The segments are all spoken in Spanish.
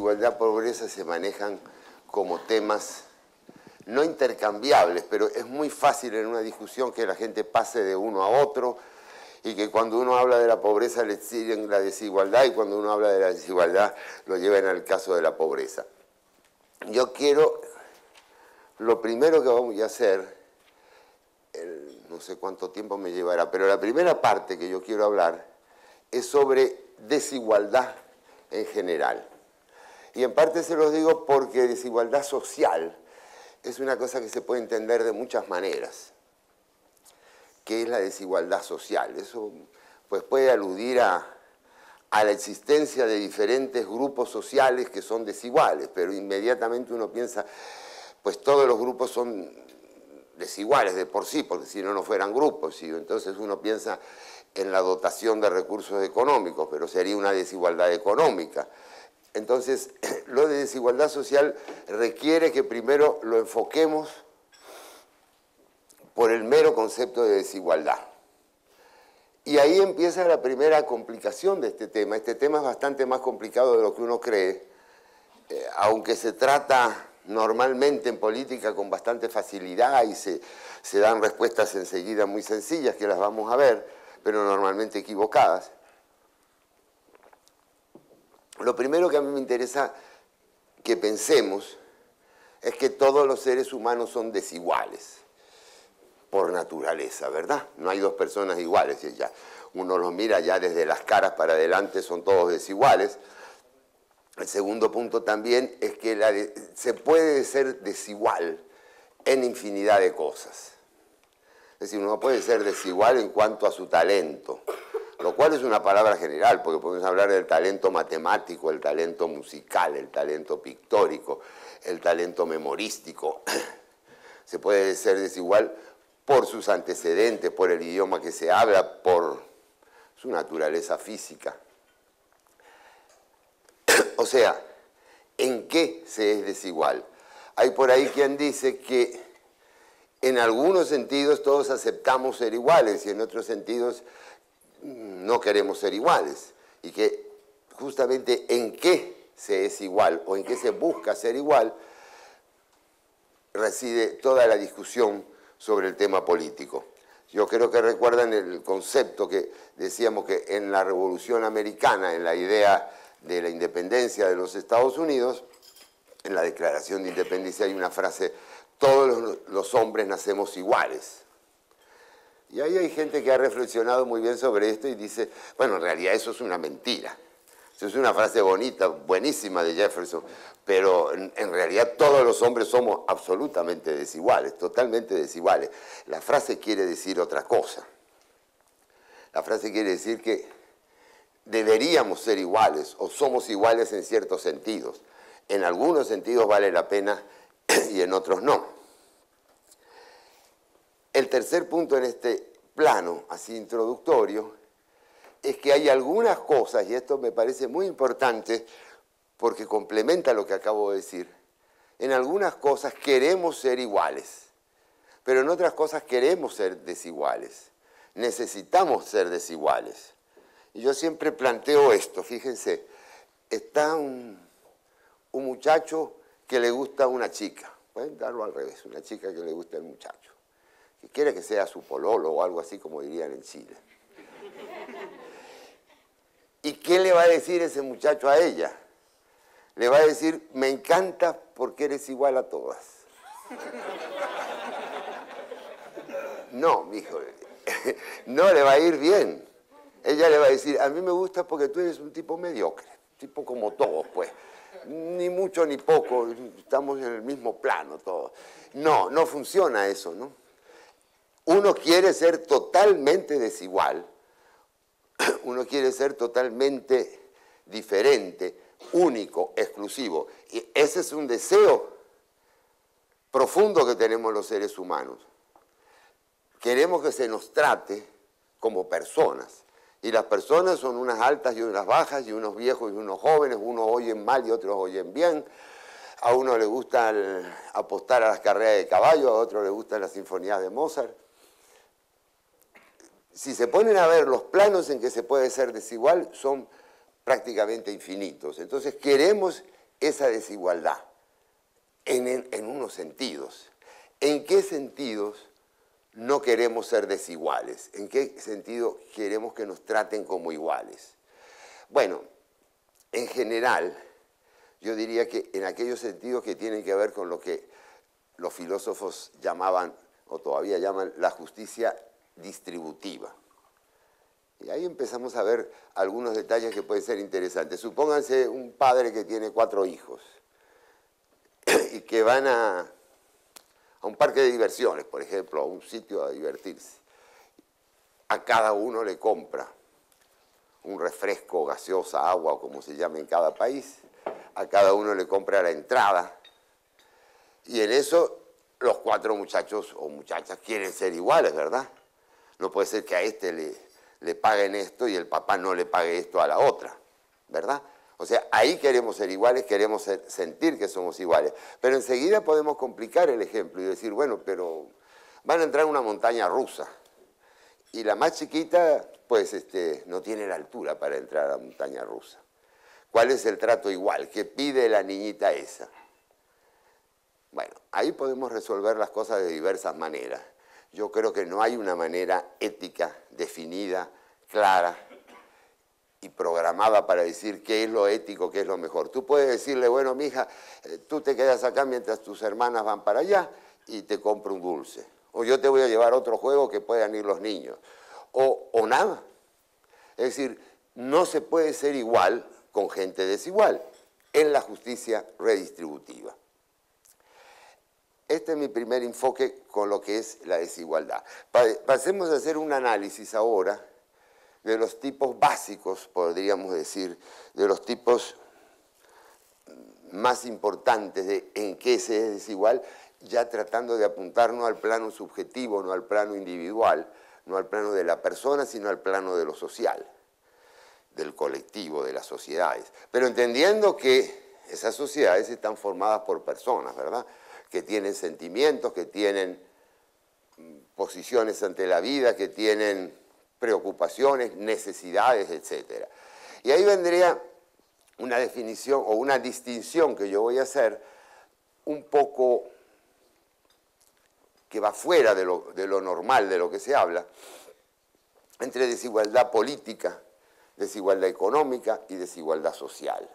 desigualdad, pobreza se manejan como temas no intercambiables, pero es muy fácil en una discusión que la gente pase de uno a otro y que cuando uno habla de la pobreza le siguen la desigualdad y cuando uno habla de la desigualdad lo llevan al caso de la pobreza. Yo quiero, lo primero que vamos a hacer, no sé cuánto tiempo me llevará, pero la primera parte que yo quiero hablar es sobre desigualdad en general. Y en parte se los digo porque desigualdad social es una cosa que se puede entender de muchas maneras. ¿Qué es la desigualdad social? Eso pues, puede aludir a la existencia de diferentes grupos sociales que son desiguales, pero inmediatamente uno piensa, pues todos los grupos son desiguales de por sí, porque si no, no fueran grupos. Y entonces uno piensa en la dotación de recursos económicos, pero sería una desigualdad económica. Entonces, lo de desigualdad social requiere que primero lo enfoquemos por el mero concepto de desigualdad. Y ahí empieza la primera complicación de este tema. Este tema es bastante más complicado de lo que uno cree, aunque se trata normalmente en política con bastante facilidad y se dan respuestas enseguida muy sencillas que las vamos a ver, pero normalmente equivocadas. Lo primero que a mí me interesa que pensemos es que todos los seres humanos son desiguales por naturaleza, ¿verdad? No hay dos personas iguales. Uno los mira ya desde las caras para adelante, son todos desiguales. El segundo punto también es que se puede ser desigual en infinidad de cosas. Es decir, uno puede ser desigual en cuanto a su talento, lo cual es una palabra general, porque podemos hablar del talento matemático, el talento musical, el talento pictórico, el talento memorístico. Se puede ser desigual por sus antecedentes, por el idioma que se habla, por su naturaleza física. O sea, ¿en qué se es desigual? Hay por ahí quien dice que en algunos sentidos todos aceptamos ser iguales y en otros sentidos no queremos ser iguales, y que justamente en qué se es igual o en qué se busca ser igual reside toda la discusión sobre el tema político. Yo creo que recuerdan el concepto que decíamos que en la Revolución Americana, en la idea de la independencia de los Estados Unidos, en la Declaración de Independencia hay una frase: todos los hombres nacemos iguales. Y ahí hay gente que ha reflexionado muy bien sobre esto y dice, bueno, en realidad eso es una mentira. Eso es una frase bonita, buenísima de Jefferson, pero en realidad todos los hombres somos absolutamente desiguales, totalmente desiguales. La frase quiere decir otra cosa. La frase quiere decir que deberíamos ser iguales o somos iguales en ciertos sentidos. En algunos sentidos vale la pena y en otros no. El tercer punto en este plano, así introductorio, es que hay algunas cosas, y esto me parece muy importante porque complementa lo que acabo de decir, en algunas cosas queremos ser iguales, pero en otras cosas queremos ser desiguales. Necesitamos ser desiguales. Y yo siempre planteo esto, fíjense, está un muchacho que le gusta a una chica, pueden darlo al revés, una chica que le gusta al muchacho, que quiere que sea su pololo o algo así como dirían en Chile. ¿Y qué le va a decir ese muchacho a ella? Le va a decir, me encanta porque eres igual a todas. No, mijo, no le va a ir bien. Ella le va a decir, a mí me gusta porque tú eres un tipo mediocre, tipo como todos, pues. Ni mucho ni poco, estamos en el mismo plano todos. No, no funciona eso, ¿no? Uno quiere ser totalmente desigual, uno quiere ser totalmente diferente, único, exclusivo. Y ese es un deseo profundo que tenemos los seres humanos. Queremos que se nos trate como personas. Y las personas son unas altas y unas bajas, y unos viejos y unos jóvenes, unos oyen mal y otros oyen bien. A uno le gusta apostar a las carreras de caballo, a otro le gustan las sinfonías de Mozart. Si se ponen a ver los planos en que se puede ser desigual, son prácticamente infinitos. Entonces queremos esa desigualdad en unos sentidos. ¿En qué sentidos no queremos ser desiguales? ¿En qué sentido queremos que nos traten como iguales? Bueno, en general, yo diría que en aquellos sentidos que tienen que ver con lo que los filósofos llamaban, o todavía llaman, la justicia distributiva. Y ahí empezamos a ver algunos detalles que pueden ser interesantes. Supónganse un padre que tiene 4 hijos y que van a un parque de diversiones, por ejemplo, a un sitio a divertirse. A cada uno le compra un refresco, gaseosa, agua, o como se llame en cada país. A cada uno le compra la entrada. Y en eso los 4 muchachos o muchachas quieren ser iguales, ¿verdad? No puede ser que a este le paguen esto y el papá no le pague esto a la otra, ¿verdad? O sea, ahí queremos ser iguales, queremos sentir que somos iguales. Pero enseguida podemos complicar el ejemplo y decir, bueno, pero van a entrar a una montaña rusa y la más chiquita, pues, no tiene la altura para entrar a la montaña rusa. ¿Cuál es el trato igual? ¿Qué pide la niñita esa? Bueno, ahí podemos resolver las cosas de diversas maneras. Yo creo que no hay una manera ética definida, clara y programada para decir qué es lo ético, qué es lo mejor. Tú puedes decirle, bueno, mija, tú te quedas acá mientras tus hermanas van para allá y te compro un dulce. O yo te voy a llevar otro juego que puedan ir los niños. O nada. Es decir, no se puede ser igual con gente desigual en la justicia redistributiva. Este es mi primer enfoque con lo que es la desigualdad. Pasemos a hacer un análisis ahora de los tipos básicos, podríamos decir, de los tipos más importantes de en qué se es desigual, ya tratando de apuntar no al plano subjetivo, no al plano individual, no al plano de la persona, sino al plano de lo social, del colectivo, de las sociedades. Pero entendiendo que esas sociedades están formadas por personas, ¿verdad?, que tienen sentimientos, que tienen posiciones ante la vida, que tienen preocupaciones, necesidades, etc. Y ahí vendría una definición o una distinción que yo voy a hacer un poco que va fuera de lo normal, de lo que se habla, entre desigualdad política, desigualdad económica y desigualdad social.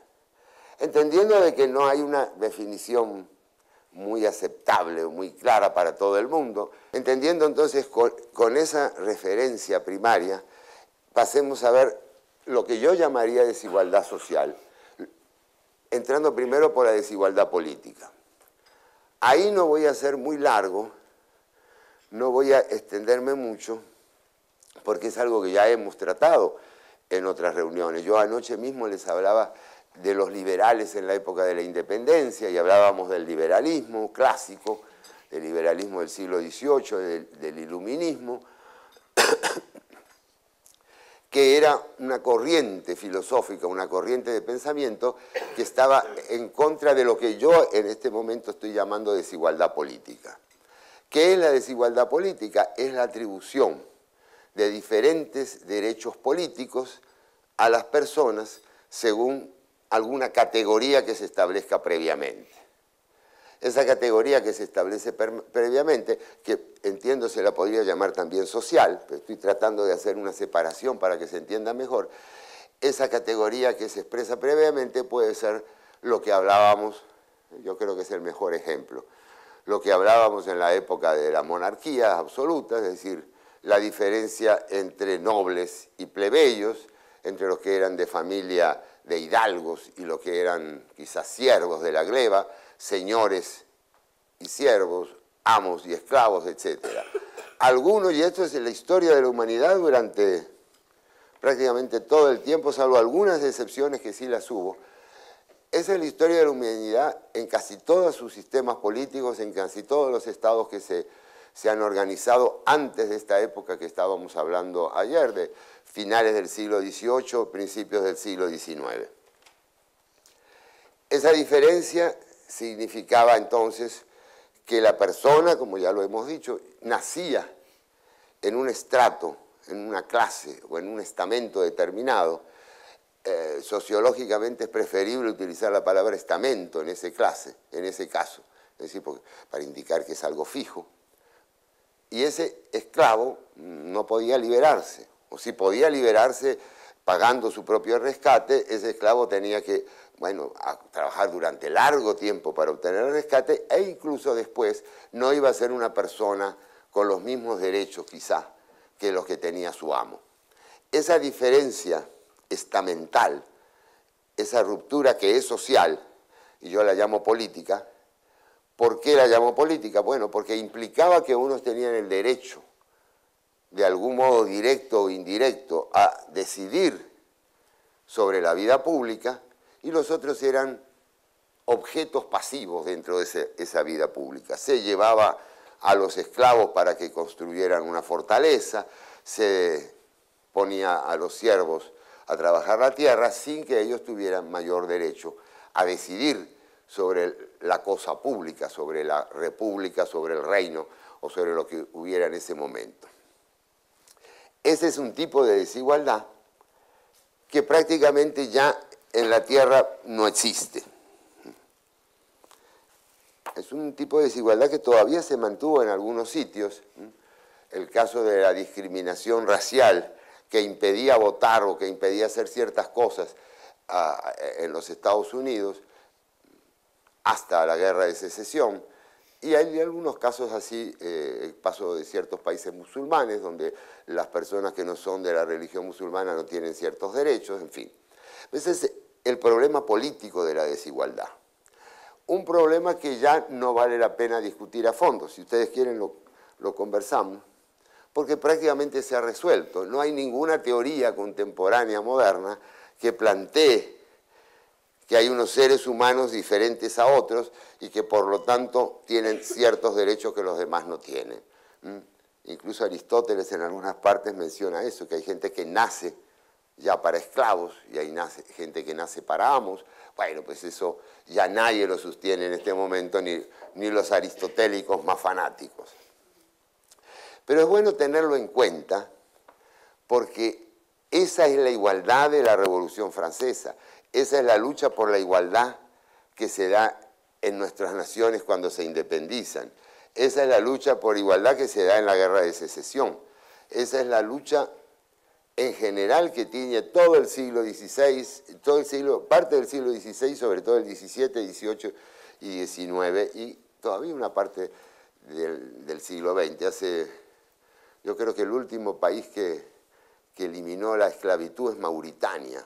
Entendiendo de que no hay una definición muy aceptable, muy clara para todo el mundo, entendiendo entonces con esa referencia primaria, pasemos a ver lo que yo llamaría desigualdad social, entrando primero por la desigualdad política. Ahí no voy a ser muy largo, no voy a extenderme mucho, porque es algo que ya hemos tratado en otras reuniones. Yo anoche mismo les hablaba de los liberales en la época de la independencia y hablábamos del liberalismo clásico, del liberalismo del siglo XVIII, del iluminismo, que era una corriente filosófica, una corriente de pensamiento que estaba en contra de lo que yo en este momento estoy llamando desigualdad política. ¿Qué es la desigualdad política? Es la atribución de diferentes derechos políticos a las personas según alguna categoría que se establezca previamente. Esa categoría que se establece previamente, que entiendo se la podría llamar también social, pero estoy tratando de hacer una separación para que se entienda mejor, esa categoría que se expresa previamente puede ser lo que hablábamos, yo creo que es el mejor ejemplo, lo que hablábamos en la época de la monarquía absoluta, es decir, la diferencia entre nobles y plebeyos, entre los que eran de familia de hidalgos y los que eran quizás siervos de la gleba, señores y siervos, amos y esclavos, etc. Algunos, y esto es en la historia de la humanidad durante prácticamente todo el tiempo, salvo algunas excepciones que sí las hubo, esa es la historia de la humanidad en casi todos sus sistemas políticos, en casi todos los estados que se han organizado antes de esta época que estábamos hablando ayer, de finales del siglo XVIII, principios del siglo XIX. Esa diferencia significaba entonces que la persona, como ya lo hemos dicho, nacía en un estrato, en una clase o en un estamento determinado, sociológicamente es preferible utilizar la palabra estamento en ese caso, es decir, para indicar que es algo fijo. Y ese esclavo no podía liberarse, o si podía liberarse pagando su propio rescate, ese esclavo tenía que, bueno, trabajar durante largo tiempo para obtener el rescate, e incluso después no iba a ser una persona con los mismos derechos quizá que los que tenía su amo. Esa diferencia estamental, esa ruptura que es social, y yo la llamo política. ¿Por qué la llamo política? Bueno, porque implicaba que unos tenían el derecho, de algún modo directo o indirecto, a decidir sobre la vida pública, y los otros eran objetos pasivos dentro de esa vida pública. Se llevaba a los esclavos para que construyeran una fortaleza, se ponía a los siervos a trabajar la tierra sin que ellos tuvieran mayor derecho a decidir sobre la cosa pública, sobre la república, sobre el reino o sobre lo que hubiera en ese momento. Ese es un tipo de desigualdad que prácticamente ya en la tierra no existe. Es un tipo de desigualdad que todavía se mantuvo en algunos sitios. El caso de la discriminación racial que impedía votar o que impedía hacer ciertas cosas en los Estados Unidos hasta la Guerra de Secesión. Y hay algunos casos así, el paso de ciertos países musulmanes, donde las personas que no son de la religión musulmana no tienen ciertos derechos, en fin. Ese es el problema político de la desigualdad. Un problema que ya no vale la pena discutir a fondo. Si ustedes quieren lo conversamos, porque prácticamente se ha resuelto. No hay ninguna teoría contemporánea moderna que plantee que hay unos seres humanos diferentes a otros y que por lo tanto tienen ciertos derechos que los demás no tienen. Incluso Aristóteles en algunas partes menciona eso, que hay gente que nace ya para esclavos y hay gente que nace para amos. Bueno, pues eso ya nadie lo sostiene en este momento, ni los aristotélicos más fanáticos. Pero es bueno tenerlo en cuenta porque esa es la igualdad de la Revolución Francesa. Esa es la lucha por la igualdad que se da en nuestras naciones cuando se independizan. Esa es la lucha por igualdad que se da en la Guerra de Secesión. Esa es la lucha en general que tiene todo el siglo XVI, parte del siglo XVI, sobre todo el XVII, XVIII y XIX, y todavía una parte del siglo XX. Yo creo que el último país que eliminó la esclavitud es Mauritania.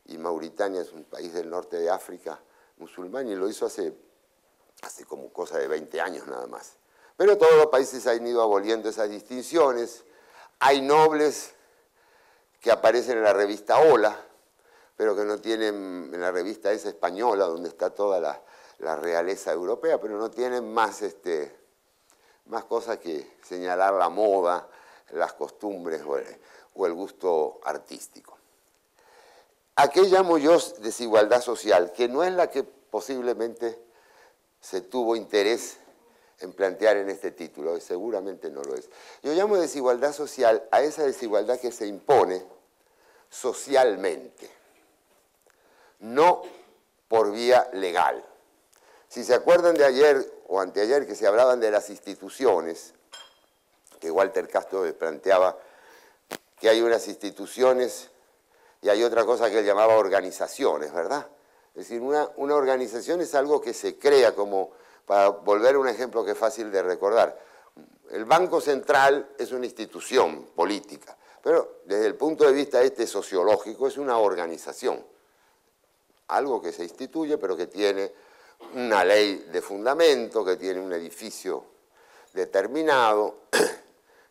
Y Mauritania es un país del norte de África musulmán y lo hizo hace como cosa de 20 años nada más. Pero todos los países han ido aboliendo esas distinciones. Hay nobles que aparecen en la revista Hola, pero que no tienen, en la revista esa española, donde está toda la realeza europea, pero no tienen más cosas que señalar la moda, las costumbres o el gusto artístico. ¿A qué llamo yo desigualdad social? Que no es la que posiblemente se tuvo interés en plantear en este título, seguramente no lo es. Yo llamo desigualdad social a esa desigualdad que se impone socialmente, no por vía legal. Si se acuerdan de ayer o anteayer que se hablaban de las instituciones, que Walter Castro planteaba que hay unas instituciones y hay otra cosa que él llamaba organizaciones, ¿verdad? Es decir, una organización es algo que se crea como, para volver a un ejemplo que es fácil de recordar, el Banco Central es una institución política, pero desde el punto de vista sociológico es una organización, algo que se instituye pero que tiene una ley de fundamento, que tiene un edificio determinado,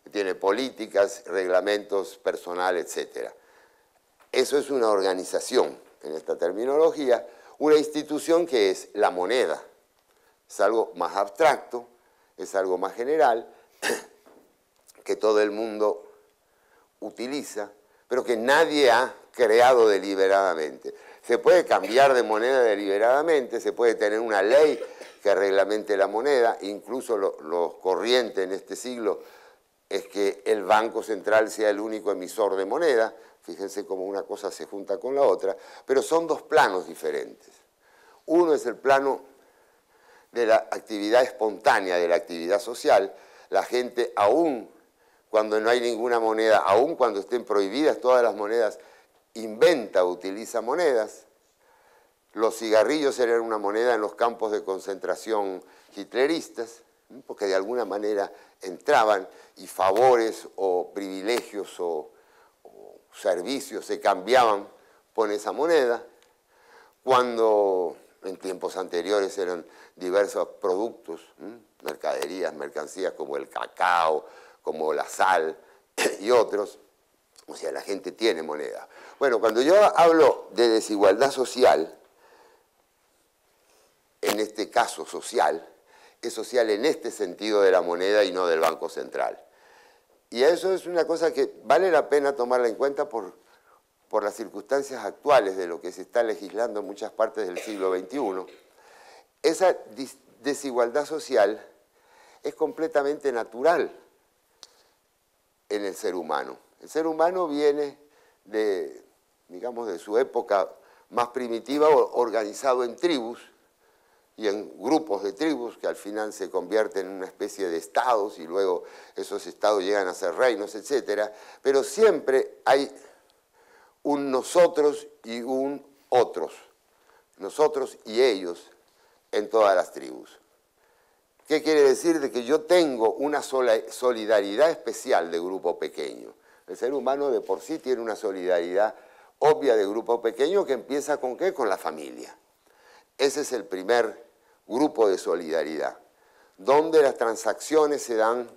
que tiene políticas, reglamentos personal, etc. Eso es una organización, en esta terminología, una institución que es la moneda. Es algo más abstracto, es algo más general, que todo el mundo utiliza, pero que nadie ha creado deliberadamente. Se puede cambiar de moneda deliberadamente, se puede tener una ley que reglamente la moneda, incluso lo corriente en este siglo es que el Banco Central sea el único emisor de moneda. Fíjense cómo una cosa se junta con la otra, pero son dos planos diferentes. Uno es el plano de la actividad espontánea, de la actividad social. La gente, aún cuando no hay ninguna moneda, aún cuando estén prohibidas todas las monedas, inventa o utiliza monedas. Los cigarrillos eran una moneda en los campos de concentración hitleristas, porque de alguna manera entraban y favores o privilegios o servicios se cambiaban por esa moneda. Cuando en tiempos anteriores eran diversos productos, mercaderías, mercancías como el cacao, como la sal y otros, o sea, la gente tiene moneda. Bueno, cuando yo hablo de desigualdad social, en este caso social, es social en este sentido de la moneda y no del Banco Central. Y eso es una cosa que vale la pena tomarla en cuenta por las circunstancias actuales de lo que se está legislando en muchas partes del siglo XXI. Esa desigualdad social es completamente natural en el ser humano. El ser humano viene de, digamos, de su época más primitiva, organizado en tribus y en grupos de tribus que al final se convierten en una especie de estados y luego esos estados llegan a ser reinos, etc. Pero siempre hay un nosotros y un otros, nosotros y ellos en todas las tribus. ¿Qué quiere decir? De que yo tengo una solidaridad especial de grupo pequeño. El ser humano de por sí tiene una solidaridad obvia de grupo pequeño que empieza ¿con qué? Con la familia. Ese es el primer grupo de solidaridad, donde las transacciones se dan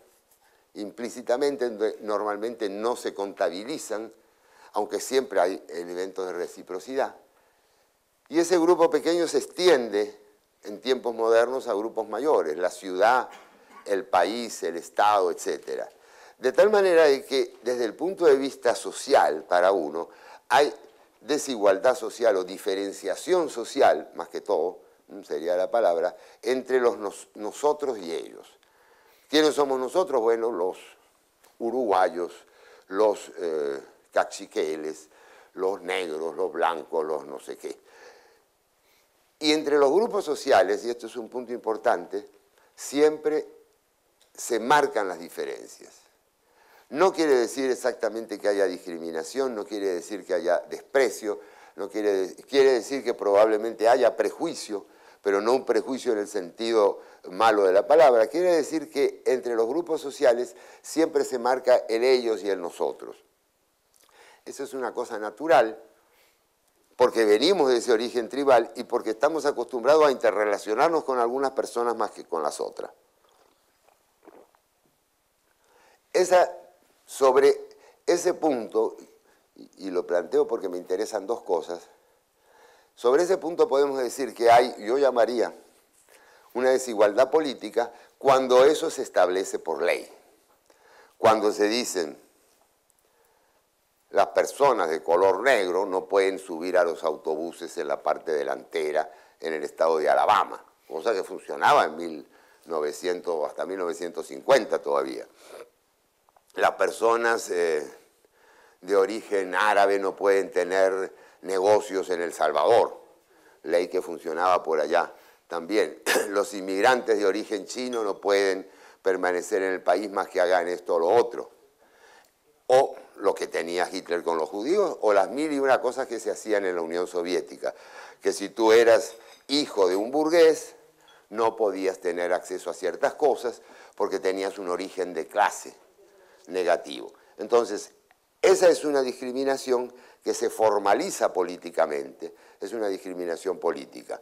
implícitamente, normalmente no se contabilizan, aunque siempre hay elementos de reciprocidad. Y ese grupo pequeño se extiende en tiempos modernos a grupos mayores, la ciudad, el país, el Estado, etc. De tal manera de que desde el punto de vista social, para uno, hay desigualdad social o diferenciación social, más que todo, sería la palabra, entre nosotros y ellos. ¿Quiénes somos nosotros? Bueno, los uruguayos, los cachiqueles, los negros, los blancos, los no sé qué. Y entre los grupos sociales, y esto es un punto importante, siempre se marcan las diferencias. No quiere decir exactamente que haya discriminación, no quiere decir que haya desprecio, quiere decir que probablemente haya prejuicio, pero no un prejuicio en el sentido malo de la palabra. Quiere decir que entre los grupos sociales siempre se marca el ellos y el nosotros. Eso es una cosa natural, porque venimos de ese origen tribal y porque estamos acostumbrados a interrelacionarnos con algunas personas más que con las otras. Sobre ese punto, y lo planteo porque me interesan dos cosas, sobre ese punto podemos decir que hay, yo llamaría, una desigualdad política cuando eso se establece por ley. Cuando se dicen las personas de color negro no pueden subir a los autobuses en la parte delantera en el estado de Alabama, cosa que funcionaba en 1900 hasta 1950 todavía. Las personas de origen árabe no pueden tener negocios en El Salvador, ley que funcionaba por allá también. Los inmigrantes de origen chino no pueden permanecer en el país más que hagan esto o lo otro. O lo que tenía Hitler con los judíos, o las mil y una cosas que se hacían en la Unión Soviética, que si tú eras hijo de un burgués, no podías tener acceso a ciertas cosas porque tenías un origen de clase negativo. Entonces, esa es una discriminación que se formaliza políticamente, es una discriminación política.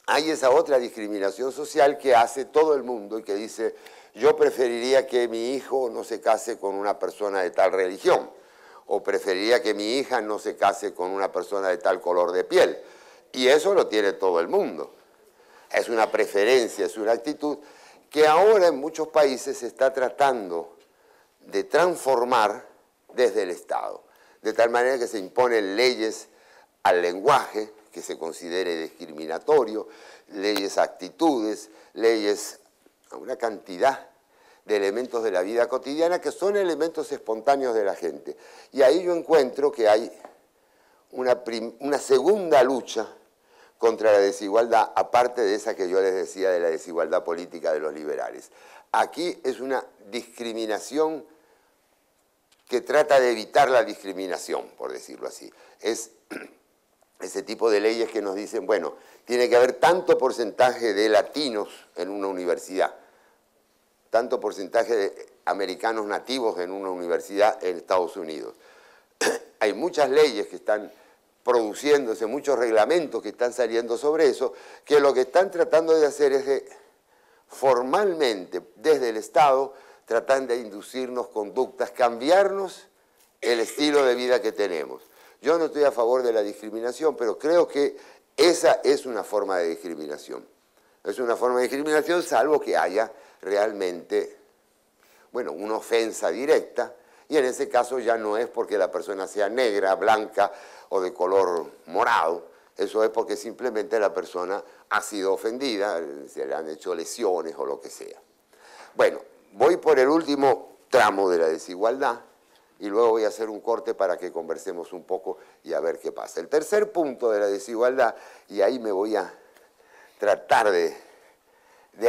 Hay esa otra discriminación social que hace todo el mundo y que dice, yo preferiría que mi hijo no se case con una persona de tal religión, o preferiría que mi hija no se case con una persona de tal color de piel. Y eso lo tiene todo el mundo. Es una preferencia, es una actitud que ahora en muchos países se está tratando de transformar desde el Estado, de tal manera que se imponen leyes al lenguaje que se considere discriminatorio, leyes a actitudes, leyes a una cantidad de elementos de la vida cotidiana que son elementos espontáneos de la gente. Y ahí yo encuentro que hay una segunda lucha contra la desigualdad, aparte de esa que yo les decía de la desigualdad política de los liberales. Aquí es una discriminación que trata de evitar la discriminación, por decirlo así. Es ese tipo de leyes que nos dicen, bueno, tiene que haber tanto porcentaje de latinos en una universidad, tanto porcentaje de americanos nativos en una universidad en Estados Unidos. Hay muchas leyes que están produciéndose, muchos reglamentos que están saliendo sobre eso, que lo que están tratando de hacer es de, formalmente, desde el Estado, tratar de inducirnos conductas, cambiarnos el estilo de vida que tenemos. Yo no estoy a favor de la discriminación, pero creo que esa es una forma de discriminación. Es una forma de discriminación salvo que haya realmente, bueno, una ofensa directa, y en ese caso ya no es porque la persona sea negra, blanca o de color morado, eso es porque simplemente la persona ha sido ofendida, se le han hecho lesiones o lo que sea. Bueno, voy por el último tramo de la desigualdad y luego voy a hacer un corte para que conversemos un poco y a ver qué pasa. El tercer punto de la desigualdad, y ahí me voy a tratar de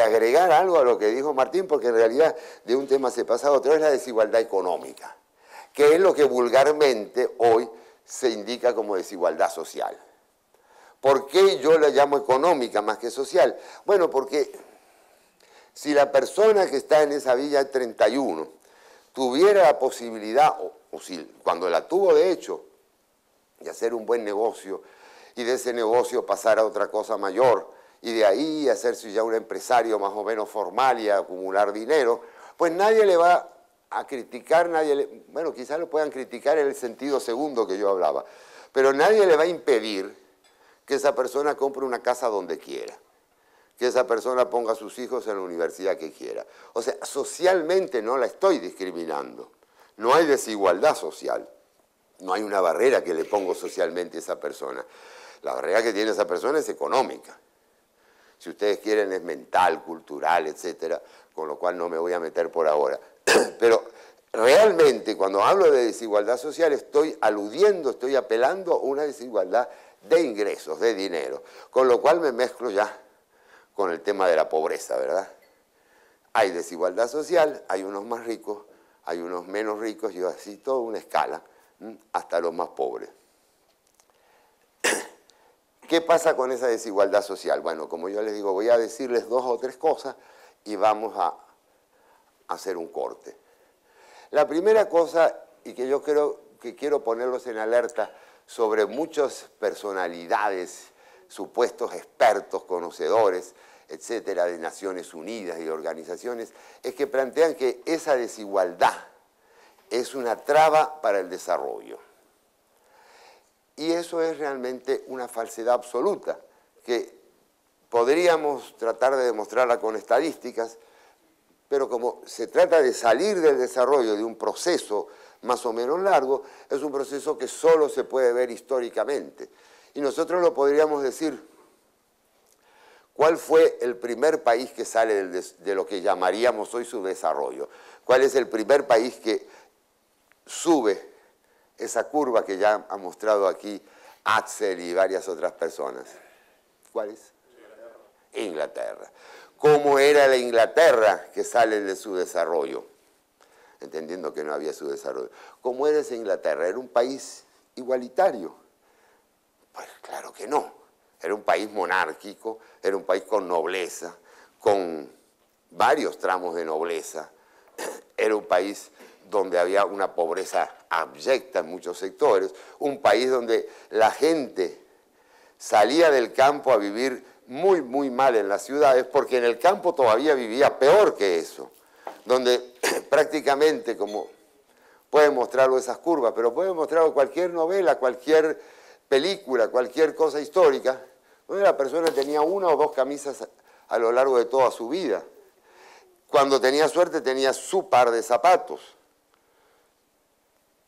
agregar algo a lo que dijo Martín, porque en realidad de un tema se pasa a otro, es la desigualdad económica, que es lo que vulgarmente hoy se indica como desigualdad social. ¿Por qué yo la llamo económica más que social? Bueno, porque si la persona que está en esa Villa 31 tuviera la posibilidad, o si cuando la tuvo de hecho, de hacer un buen negocio y de ese negocio pasar a otra cosa mayor y de ahí hacerse ya un empresario más o menos formal y acumular dinero, pues nadie le va a criticar, bueno, quizás lo puedan criticar en el sentido segundo que yo hablaba, pero nadie le va a impedir que esa persona compre una casa donde quiera, que esa persona ponga a sus hijos en la universidad que quiera. O sea, socialmente no la estoy discriminando, no hay desigualdad social, no hay una barrera que le pongo socialmente a esa persona. La barrera que tiene esa persona es económica. Si ustedes quieren es mental, cultural, etcétera, con lo cual no me voy a meter por ahora. Pero realmente cuando hablo de desigualdad social estoy aludiendo, estoy apelando a una desigualdad de ingresos, de dinero, con lo cual me mezclo ya con el tema de la pobreza, ¿verdad? Hay desigualdad social, hay unos más ricos, hay unos menos ricos, y así toda una escala, hasta los más pobres. ¿Qué pasa con esa desigualdad social? Bueno, como yo les digo, voy a decirles 2 o 3 cosas y vamos a hacer un corte. La primera cosa, y que yo creo que quiero ponerlos en alerta sobre muchas personalidades, supuestos expertos, conocedores, etcétera, de Naciones Unidas y de organizaciones, es que plantean que esa desigualdad es una traba para el desarrollo. Y eso es realmente una falsedad absoluta, que podríamos tratar de demostrarla con estadísticas, pero como se trata de salir del desarrollo de un proceso más o menos largo, es un proceso que solo se puede ver históricamente. Y nosotros lo podríamos decir, ¿cuál fue el primer país que sale de lo que llamaríamos hoy su desarrollo? ¿Cuál es el primer país que sube esa curva que ya ha mostrado aquí Axel y varias otras personas? ¿Cuál es? Inglaterra. ¿Cómo era la Inglaterra que sale de su desarrollo? Entendiendo que no había su desarrollo. ¿Cómo era esa Inglaterra? ¿Era un país igualitario? Pues claro que no. Era un país monárquico, era un país con nobleza, con varios tramos de nobleza. Era un país donde había una pobreza abyecta en muchos sectores, un país donde la gente salía del campo a vivir muy, muy mal en las ciudades, porque en el campo todavía vivía peor que eso, donde prácticamente, como pueden mostrarlo esas curvas, pero pueden mostrarlo cualquier novela, cualquier película, cualquier cosa histórica, donde la persona tenía 1 o 2 camisas a lo largo de toda su vida. Cuando tenía suerte tenía su par de zapatos.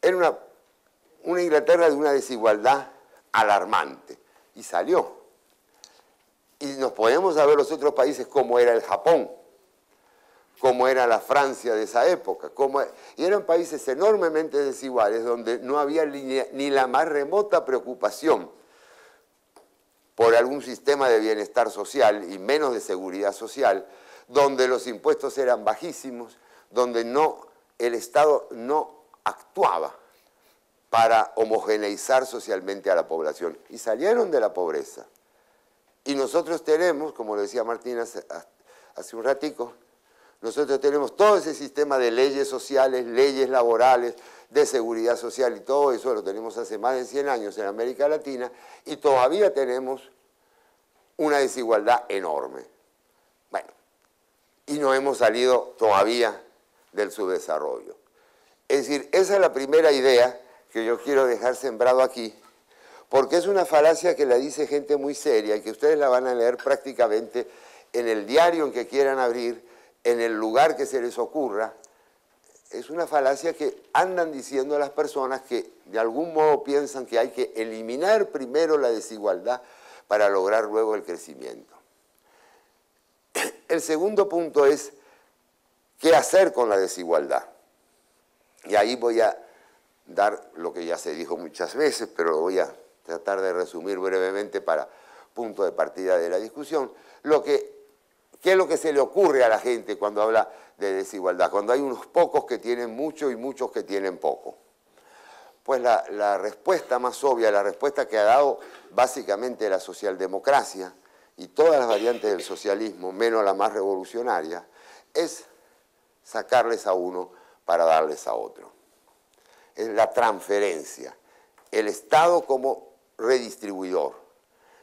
Era una Inglaterra de una desigualdad alarmante, y salió. Y nos podemos saber los otros países cómo era el Japón. cómo era la Francia de esa época. Y eran países enormemente desiguales donde no había ni la más remota preocupación por algún sistema de bienestar social y menos de seguridad social, donde los impuestos eran bajísimos, donde el Estado no actuaba para homogeneizar socialmente a la población. Y salieron de la pobreza. Y nosotros tenemos, como lo decía Martín hace un ratico, nosotros tenemos todo ese sistema de leyes sociales, leyes laborales, de seguridad social y todo eso lo tenemos hace más de 100 años en América Latina y todavía tenemos una desigualdad enorme. Bueno, y no hemos salido todavía del subdesarrollo. Es decir, esa es la primera idea que yo quiero dejar sembrado aquí, porque es una falacia que la dice gente muy seria y que ustedes la van a leer prácticamente en el diario en que quieran abrir, en el lugar que se les ocurra. Es una falacia que andan diciendo las personas que de algún modo piensan que hay que eliminar primero la desigualdad para lograr luego el crecimiento. El segundo punto es qué hacer con la desigualdad. Y ahí voy a dar lo que ya se dijo muchas veces, pero lo voy a tratar de resumir brevemente para punto de partida de la discusión. ¿Qué es lo que se le ocurre a la gente cuando habla de desigualdad? Cuando hay unos pocos que tienen mucho y muchos que tienen poco. Pues la respuesta más obvia, la respuesta que ha dado básicamente la socialdemocracia y todas las variantes del socialismo, menos la más revolucionaria, es sacarles a uno para darles a otro. Es la transferencia. El Estado como redistribuidor.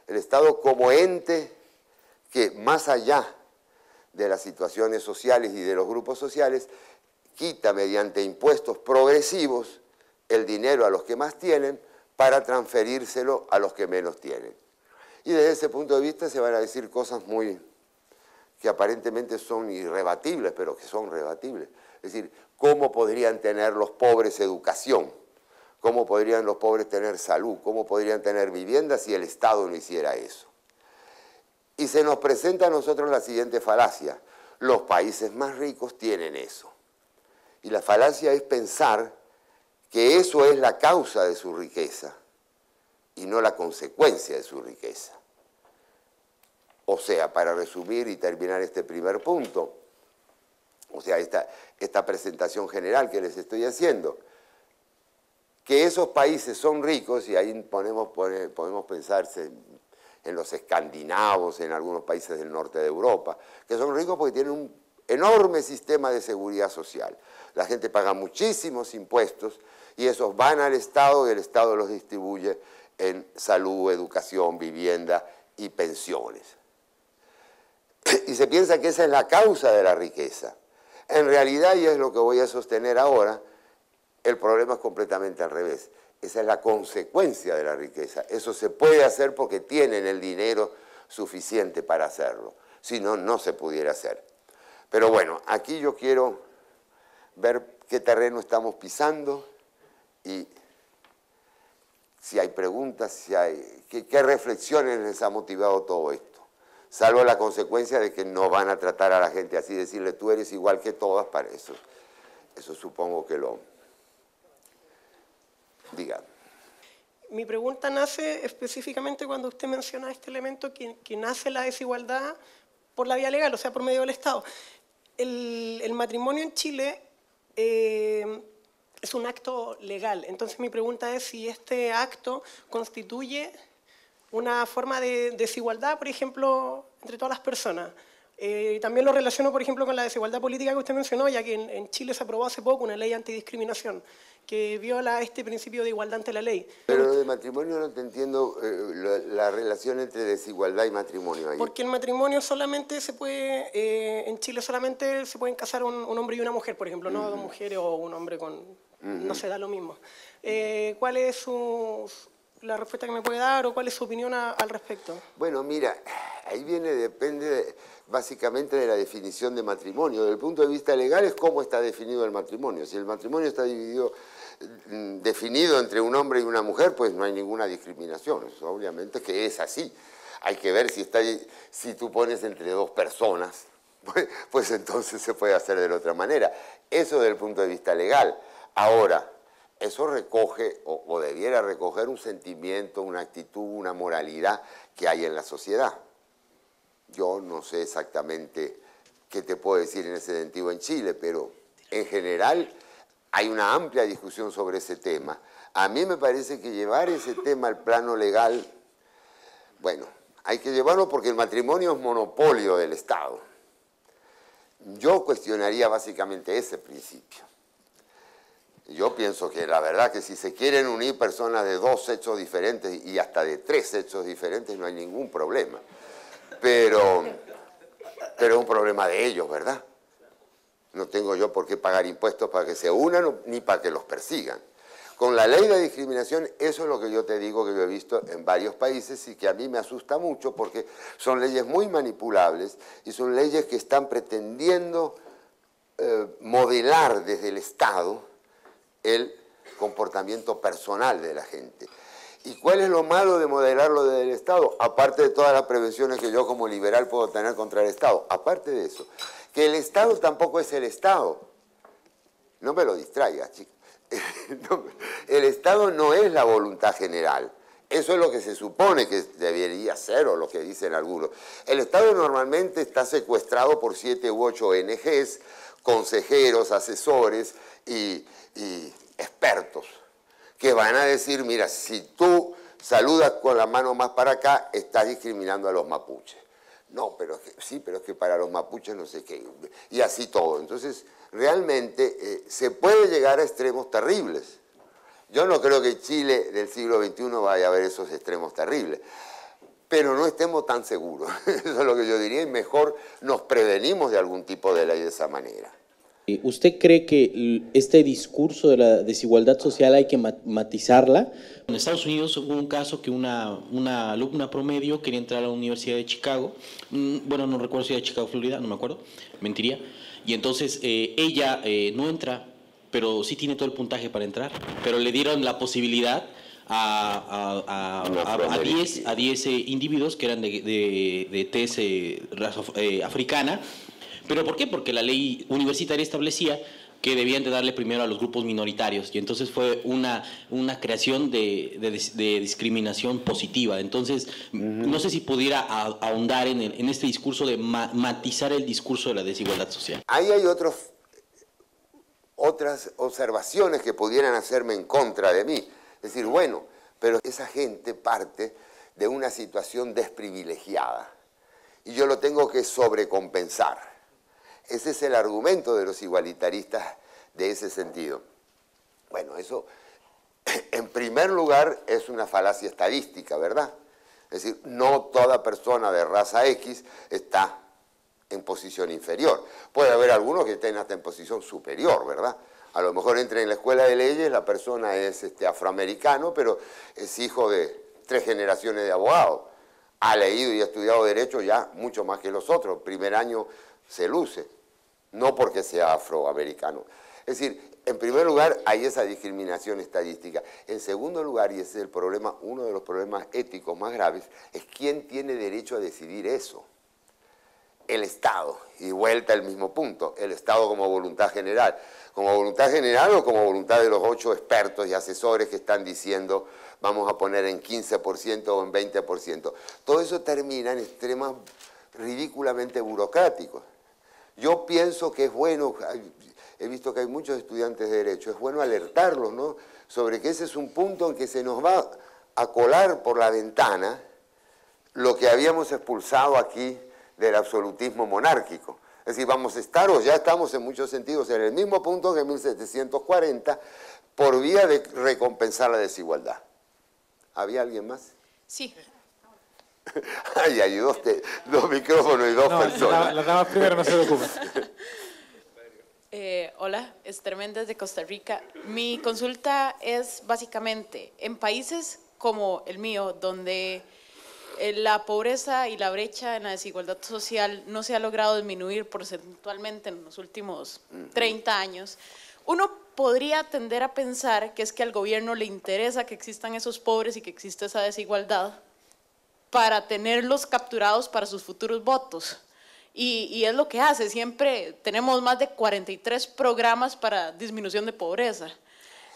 El Estado como ente que más allá de las situaciones sociales y de los grupos sociales, quita mediante impuestos progresivos el dinero a los que más tienen para transferírselo a los que menos tienen. Y desde ese punto de vista se van a decir cosas que aparentemente son irrebatibles, pero que son rebatibles. Es decir, ¿cómo podrían tener los pobres educación? ¿Cómo podrían los pobres tener salud? ¿Cómo podrían tener vivienda si el Estado no hiciera eso? Y se nos presenta a nosotros la siguiente falacia. Los países más ricos tienen eso. Y la falacia es pensar que eso es la causa de su riqueza y no la consecuencia de su riqueza. O sea, para resumir y terminar este primer punto, o sea, esta presentación general que les estoy haciendo, que esos países son ricos, y ahí podemos pensarse en los escandinavos, en algunos países del norte de Europa, que son ricos porque tienen un enorme sistema de seguridad social. La gente paga muchísimos impuestos y esos van al Estado y el Estado los distribuye en salud, educación, vivienda y pensiones. Y se piensa que esa es la causa de la riqueza. En realidad, y es lo que voy a sostener ahora, el problema es completamente al revés. Esa es la consecuencia de la riqueza. Eso se puede hacer porque tienen el dinero suficiente para hacerlo. Si no, no se pudiera hacer. Pero bueno, aquí yo quiero ver qué terreno estamos pisando y si hay preguntas, qué reflexiones les ha motivado todo esto. Salvo la consecuencia de que no van a tratar a la gente así, decirle tú eres igual que todas, para eso. Eso supongo que lo... Diga. Mi pregunta nace específicamente cuando usted menciona este elemento que nace la desigualdad por la vía legal, o sea, por medio del Estado. El matrimonio en Chile es un acto legal, entonces mi pregunta es si este acto constituye una forma de desigualdad, por ejemplo, entre todas las personas. También lo relaciono, por ejemplo, con la desigualdad política que usted mencionó, ya que en Chile se aprobó hace poco una ley antidiscriminación que viola este principio de igualdad ante la ley. Pero de matrimonio no te entiendo la relación entre desigualdad y matrimonio ahí. Porque el matrimonio solamente se puede, en Chile solamente se pueden casar un hombre y una mujer, por ejemplo, no dos mujeres o un hombre con, no se da lo mismo. ¿Cuál es la respuesta que me puede dar o cuál es su opinión al respecto? Bueno, mira, ahí depende básicamente de la definición de matrimonio. Desde el punto de vista legal es cómo está definido el matrimonio. Si el matrimonio está definido entre un hombre y una mujer, pues no hay ninguna discriminación. Eso, obviamente que es así. Hay que ver si tú pones entre dos personas, pues entonces se puede hacer de la otra manera. Eso desde el punto de vista legal. Ahora, eso recoge o debiera recoger un sentimiento, una actitud, una moralidad que hay en la sociedad. Yo no sé exactamente qué te puedo decir en ese sentido en Chile, pero en general hay una amplia discusión sobre ese tema. A mí me parece que llevar ese tema al plano legal, bueno, hay que llevarlo porque el matrimonio es monopolio del Estado. Yo cuestionaría básicamente ese principio. Yo pienso que la verdad que si se quieren unir personas de dos sexos diferentes y hasta de tres sexos diferentes no hay ningún problema. Pero es un problema de ellos, ¿verdad? No tengo yo por qué pagar impuestos para que se unan ni para que los persigan. Con la ley de discriminación, eso es lo que yo te digo que yo he visto en varios países y que a mí me asusta mucho porque son leyes muy manipulables y son leyes que están pretendiendo modelar desde el Estado el comportamiento personal de la gente. ¿Y cuál es lo malo de modelarlo desde el Estado? Aparte de todas las prevenciones que yo como liberal puedo tener contra el Estado. Aparte de eso, que el Estado tampoco es el Estado. No me lo distraigas, chicos. No, el Estado no es la voluntad general. Eso es lo que se supone que debería ser o lo que dicen algunos. El Estado normalmente está secuestrado por 7 u 8 ONGs, consejeros, asesores y expertos que van a decir, mira, si tú saludas con la mano más para acá, estás discriminando a los mapuches. No, pero es que para los mapuches no sé qué, y así todo. Entonces, realmente se puede llegar a extremos terribles. Yo no creo que Chile del siglo XXI vaya a haber esos extremos terribles, pero no estemos tan seguros. Eso es lo que yo diría, y mejor nos prevenimos de algún tipo de ley de esa manera. ¿Usted cree que este discurso de la desigualdad social hay que matizarla? En Estados Unidos hubo un caso que una alumna promedio quería entrar a la Universidad de Chicago, bueno, no recuerdo si era de Chicago, Florida, no me acuerdo, mentiría, y entonces ella no entra, pero sí tiene todo el puntaje para entrar, pero le dieron la posibilidad a 10 individuos que eran de tez raza africana. ¿Pero por qué? Porque la ley universitaria establecía que debían de darle primero a los grupos minoritarios y entonces fue una creación de discriminación positiva. Entonces, no sé si pudiera ahondar en este discurso de matizar el discurso de la desigualdad social. Ahí hay otras observaciones que pudieran hacerme en contra de mí. Es decir, bueno, pero esa gente parte de una situación desprivilegiada y yo lo tengo que sobrecompensar. Ese es el argumento de los igualitaristas de ese sentido. Bueno, eso en primer lugar es una falacia estadística, ¿verdad? Es decir, no toda persona de raza X está en posición inferior. Puede haber algunos que estén hasta en posición superior, ¿verdad? A lo mejor entra en la escuela de leyes, la persona es afroamericano, pero es hijo de 3 generaciones de abogados. Ha leído y ha estudiado Derecho ya mucho más que los otros. Primer año se luce, no porque sea afroamericano. Es decir, en primer lugar hay esa discriminación estadística. En segundo lugar, y ese es el problema, uno de los problemas éticos más graves, es quién tiene derecho a decidir eso. El Estado, y vuelta al mismo punto, el Estado como voluntad general. Como voluntad general o como voluntad de los 8 expertos y asesores que están diciendo vamos a poner en 15% o en 20%. Todo eso termina en extremos ridículamente burocráticos. Yo pienso que es bueno, he visto que hay muchos estudiantes de Derecho, es bueno alertarlos, ¿no?, sobre que ese es un punto en que se nos va a colar por la ventana lo que habíamos expulsado aquí del absolutismo monárquico. Es decir, vamos a estar, o ya estamos en muchos sentidos, en el mismo punto que en 1740, por vía de recompensar la desigualdad. ¿Había alguien más? Sí. Ay, hay dos micrófonos y dos personas. Las damas primero, no se preocupen. Hola, Esther Méndez de Costa Rica. Mi consulta es básicamente, en países como el mío, donde la pobreza y la brecha en la desigualdad social no se ha logrado disminuir porcentualmente en los últimos 30 años, uno podría tender a pensar que es que al gobierno le interesa que existan esos pobres y que exista esa desigualdad para tenerlos capturados para sus futuros votos. Y es lo que hace, siempre tenemos más de 43 programas para disminución de pobreza.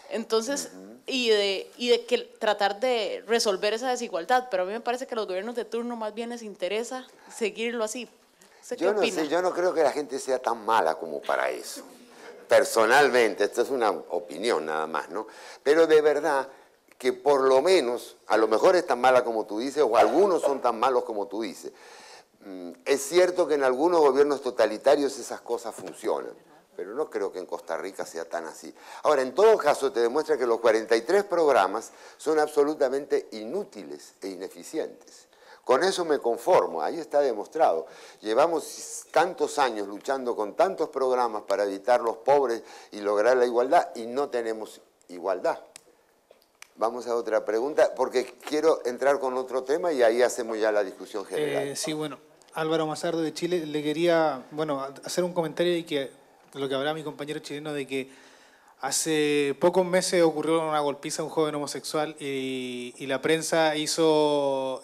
Entonces, y de que tratar de resolver esa desigualdad, pero a mí me parece que a los gobiernos de turno más bien les interesa seguirlo así. ¿Usted qué opina? Yo no creo que la gente sea tan mala como para eso. Personalmente, esto es una opinión nada más, ¿no? Pero de verdad que por lo menos, a lo mejor es tan mala como tú dices, o algunos son tan malos como tú dices. Es cierto que en algunos gobiernos totalitarios esas cosas funcionan, pero no creo que en Costa Rica sea tan así. Ahora, en todo caso, te demuestra que los 43 programas son absolutamente inútiles e ineficientes. Con eso me conformo, ahí está demostrado. Llevamos tantos años luchando con tantos programas para evitar los pobres y lograr la igualdad, y no tenemos igualdad. Vamos a otra pregunta, porque quiero entrar con otro tema y ahí hacemos ya la discusión general. Sí, bueno, Álvaro Mazardo de Chile, le quería, hacer un comentario de que lo que hablaba mi compañero chileno, de que hace pocos meses ocurrió una golpiza a un joven homosexual y la prensa hizo,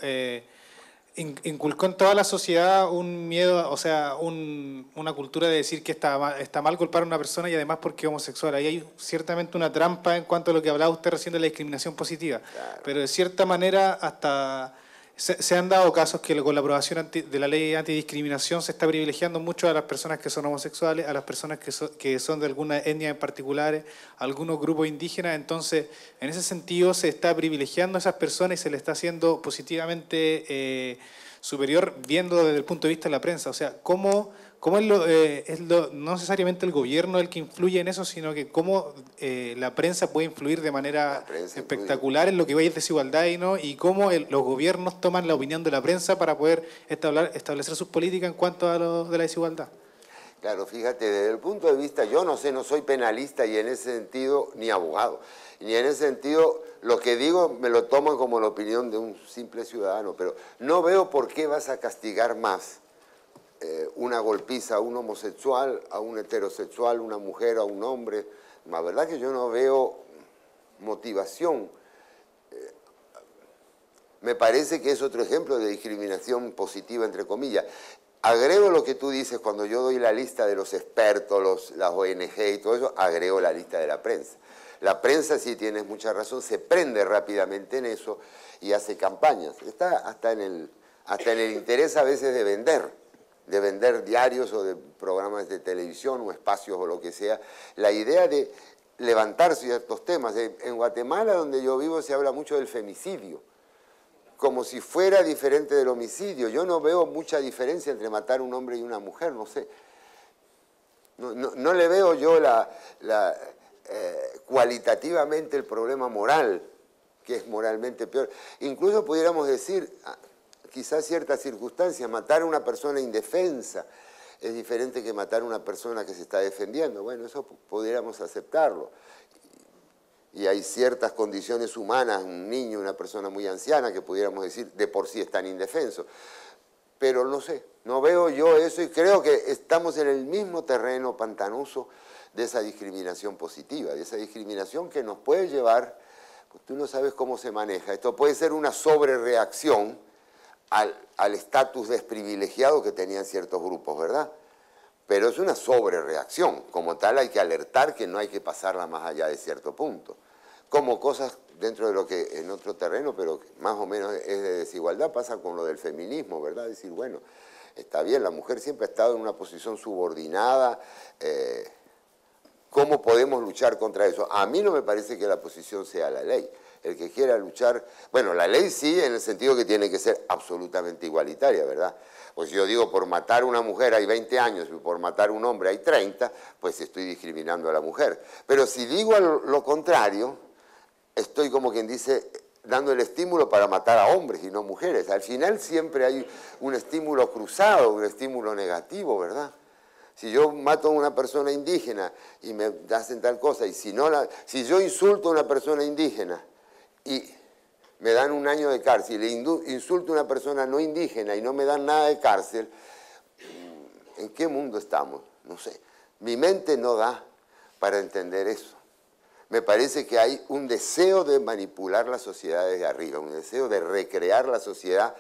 inculcó en toda la sociedad un miedo, o sea, una cultura de decir que está mal golpear a una persona y además porque es homosexual. Ahí hay ciertamente una trampa en cuanto a lo que hablaba usted recién de la discriminación positiva. Claro. Pero de cierta manera hasta se han dado casos que con la aprobación de la ley antidiscriminación se está privilegiando mucho a las personas que son homosexuales, a las personas que son de alguna etnia en particular, a algunos grupos indígenas. Entonces, en ese sentido se está privilegiando a esas personas y se le está haciendo positivamente superior viendo desde el punto de vista de la prensa. O sea, ¿cómo no necesariamente el gobierno el que influye en eso, sino que cómo la prensa puede influir de manera espectacular en lo que va a ir desigualdad y cómo los gobiernos toman la opinión de la prensa para poder establecer sus políticas en cuanto a lo de la desigualdad? Claro, fíjate, desde el punto de vista, yo no sé, no soy penalista y en ese sentido ni abogado, ni en ese sentido lo que digo me lo toman como la opinión de un simple ciudadano, pero no veo por qué vas a castigar más una golpiza a un homosexual, a un heterosexual, una mujer, a un hombre. La verdad que yo no veo motivación. Me parece que es otro ejemplo de discriminación positiva, entre comillas. Agrego lo que tú dices cuando yo doy la lista de los expertos, las ONG y todo eso, agrego la lista de la prensa. La prensa, sí tienes mucha razón, se prende rápidamente en eso y hace campañas. Está hasta en el interés a veces de vender diarios o de programas de televisión o espacios o lo que sea. La idea de levantar ciertos temas. En Guatemala, donde yo vivo, se habla mucho del femicidio, como si fuera diferente del homicidio. Yo no veo mucha diferencia entre matar a un hombre y una mujer, no sé. No le veo yo cualitativamente el problema moral, que es moralmente peor. Incluso pudiéramos decir, quizás ciertas circunstancias, matar a una persona indefensa es diferente que matar a una persona que se está defendiendo. Bueno, eso pudiéramos aceptarlo. Y hay ciertas condiciones humanas, un niño, una persona muy anciana, que pudiéramos decir de por sí están indefensos. Pero no sé, no veo yo eso y creo que estamos en el mismo terreno pantanoso de esa discriminación positiva, de esa discriminación que nos puede llevar, pues tú no sabes cómo se maneja. Esto puede ser una sobrereacción al estatus desprivilegiado que tenían ciertos grupos, ¿verdad? Pero es una sobrereacción. Como tal hay que alertar que no hay que pasarla más allá de cierto punto. Como cosas dentro de lo que en otro terreno, pero más o menos es de desigualdad, pasa con lo del feminismo, ¿verdad? Decir, bueno, está bien, la mujer siempre ha estado en una posición subordinada. ¿Cómo podemos luchar contra eso? A mí no me parece que la posición sea la ley. El que quiera luchar, bueno, la ley sí, en el sentido que tiene que ser absolutamente igualitaria, ¿verdad? Pues si yo digo, por matar a una mujer hay 20 años y por matar a un hombre hay 30, pues estoy discriminando a la mujer. Pero si digo lo contrario, estoy como quien dice, dando el estímulo para matar a hombres y no mujeres. Al final siempre hay un estímulo cruzado, un estímulo negativo, ¿verdad? Si yo mato a una persona indígena y me hacen tal cosa, y si yo insulto a una persona indígena y me dan 1 año de cárcel, y insulto a una persona no indígena y no me dan nada de cárcel, ¿en qué mundo estamos? No sé. Mi mente no da para entender eso. Me parece que hay un deseo de manipular la sociedad desde arriba, un deseo de recrear la sociedad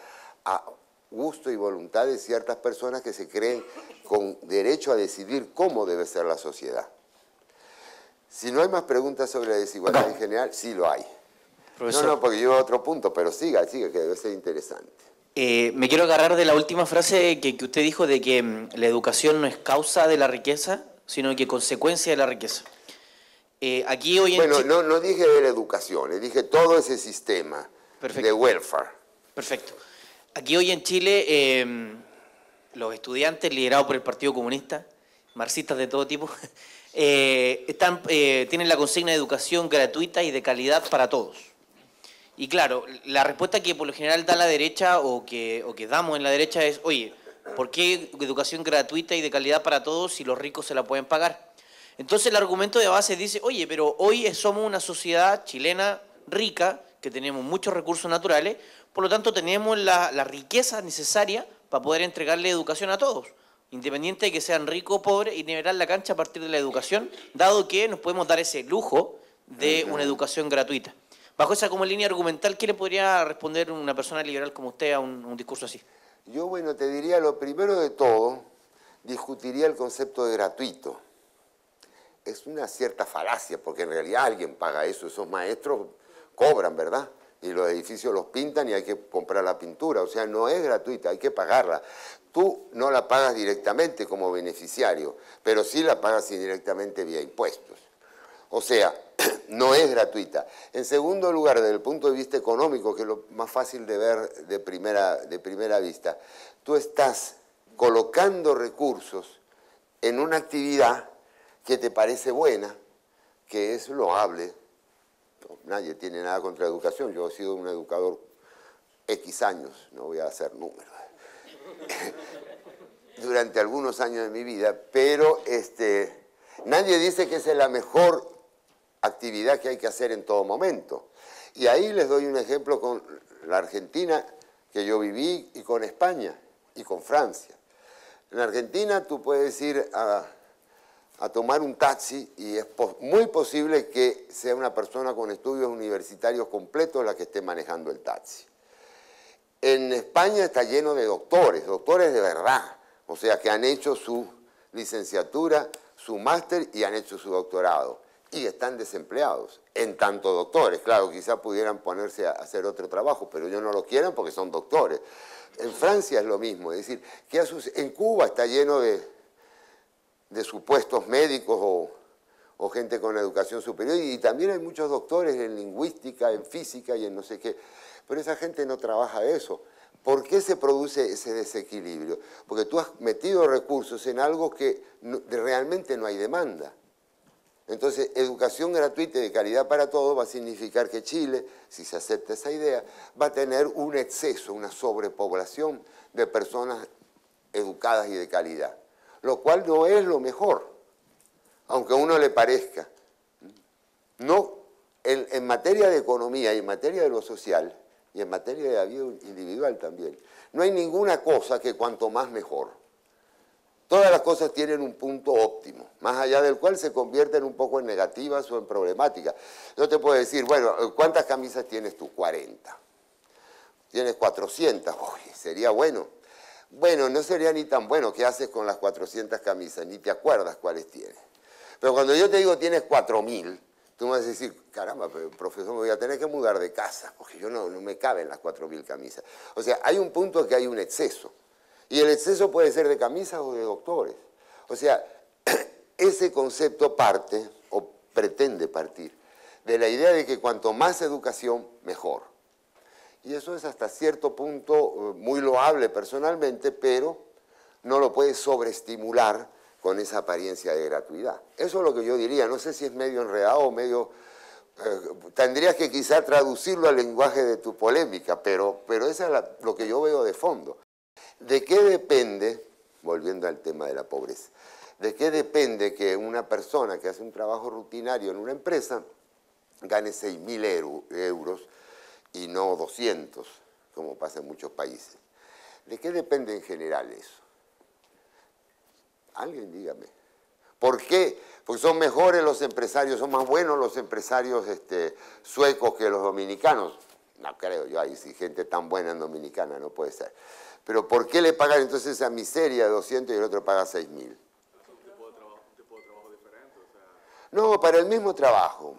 gusto y voluntad de ciertas personas que se creen con derecho a decidir cómo debe ser la sociedad. Si no hay más preguntas sobre la desigualdad en general, sí lo hay. Profesor. No, porque llevo a otro punto, pero siga, que debe ser interesante. Me quiero agarrar de la última frase que usted dijo de que la educación no es causa de la riqueza, sino que consecuencia de la riqueza. Aquí hoy en Bueno, no dije de la educación, dije todo ese sistema de welfare. Perfecto. Aquí hoy en Chile, los estudiantes liderados por el Partido Comunista, marxistas de todo tipo, tienen la consigna de educación gratuita y de calidad para todos. Y claro, la respuesta que por lo general da la derecha o que damos en la derecha es, oye, ¿por qué educación gratuita y de calidad para todos si los ricos se la pueden pagar? Entonces el argumento de base dice, oye, pero hoy somos una sociedad chilena rica, que tenemos muchos recursos naturales, por lo tanto tenemos la riqueza necesaria para poder entregarle educación a todos, independiente de que sean ricos o pobres, y nivelar la cancha a partir de la educación, dado que nos podemos dar ese lujo de una educación gratuita. Bajo esa como línea argumental, ¿qué le podría responder una persona liberal como usted a un discurso así? Yo, bueno, te diría, lo primero de todo, discutiría el concepto de gratuito. Es una cierta falacia, porque en realidad alguien paga eso, esos maestros cobran, ¿verdad? Y los edificios los pintan y hay que comprar la pintura, o sea, no es gratuita, hay que pagarla. Tú no la pagas directamente como beneficiario, pero sí la pagas indirectamente vía impuestos. O sea, no es gratuita. En segundo lugar, desde el punto de vista económico, que es lo más fácil de ver de primera vista, tú estás colocando recursos en una actividad que te parece buena, que es loable. Nadie tiene nada contra la educación. Yo he sido un educador X años, no voy a hacer números, durante algunos años de mi vida, pero nadie dice que esa es la mejor actividad que hay que hacer en todo momento. Y ahí les doy un ejemplo con la Argentina que yo viví y con España y con Francia. En Argentina tú puedes ir a tomar un taxi y es muy posible que sea una persona con estudios universitarios completos la que esté manejando el taxi. En España está lleno de doctores de verdad, o sea que han hecho su licenciatura, su máster y han hecho su doctorado. Y están desempleados, en tanto doctores. Claro, quizás pudieran ponerse a hacer otro trabajo, pero ellos no lo quieren porque son doctores. En Francia es lo mismo, es decir, en Cuba está lleno de supuestos médicos o gente con educación superior, y también hay muchos doctores en lingüística, en física y en no sé qué, pero esa gente no trabaja eso. ¿Por qué se produce ese desequilibrio? Porque tú has metido recursos en algo que realmente no hay demanda. Entonces, educación gratuita y de calidad para todos va a significar que Chile, si se acepta esa idea, va a tener un exceso, una sobrepoblación de personas educadas y de calidad, lo cual no es lo mejor, aunque a uno le parezca. No, en materia de economía y en materia de lo social y en materia de la vida individual también, no hay ninguna cosa que cuanto más mejor. Todas las cosas tienen un punto óptimo, más allá del cual se convierten un poco en negativas o en problemáticas. Yo te puedo decir, bueno, ¿cuántas camisas tienes tú? 40. Tienes 400, uy, sería bueno. Bueno, no sería ni tan bueno. ¿Qué haces con las 400 camisas? Ni te acuerdas cuáles tienes. Pero cuando yo te digo tienes 4.000, tú me vas a decir, caramba, pero, profesor, me voy a tener que mudar de casa, porque yo no me caben las 4.000 camisas. O sea, hay un punto en que hay un exceso. Y el exceso puede ser de camisas o de doctores. O sea, ese concepto parte, o pretende partir, de la idea de que cuanto más educación, mejor. Y eso es hasta cierto punto muy loable personalmente, pero no lo puedes sobreestimular con esa apariencia de gratuidad. Eso es lo que yo diría. No sé si es medio enredado o medio... tendrías que quizá traducirlo al lenguaje de tu polémica, pero eso es lo que yo veo de fondo. ¿De qué depende, volviendo al tema de la pobreza, de qué depende que una persona que hace un trabajo rutinario en una empresa gane 6.000 euros y no 200, como pasa en muchos países? ¿De qué depende en general eso? Alguien dígame. ¿Por qué? Porque son mejores los empresarios, son más buenos los empresarios suecos que los dominicanos. No creo yo, hay gente tan buena en Dominicana, no puede ser. Pero ¿por qué le pagan entonces esa miseria de 200 y el otro paga 6.000? ¿Un tipo de trabajo diferente? O sea... No, para el mismo trabajo.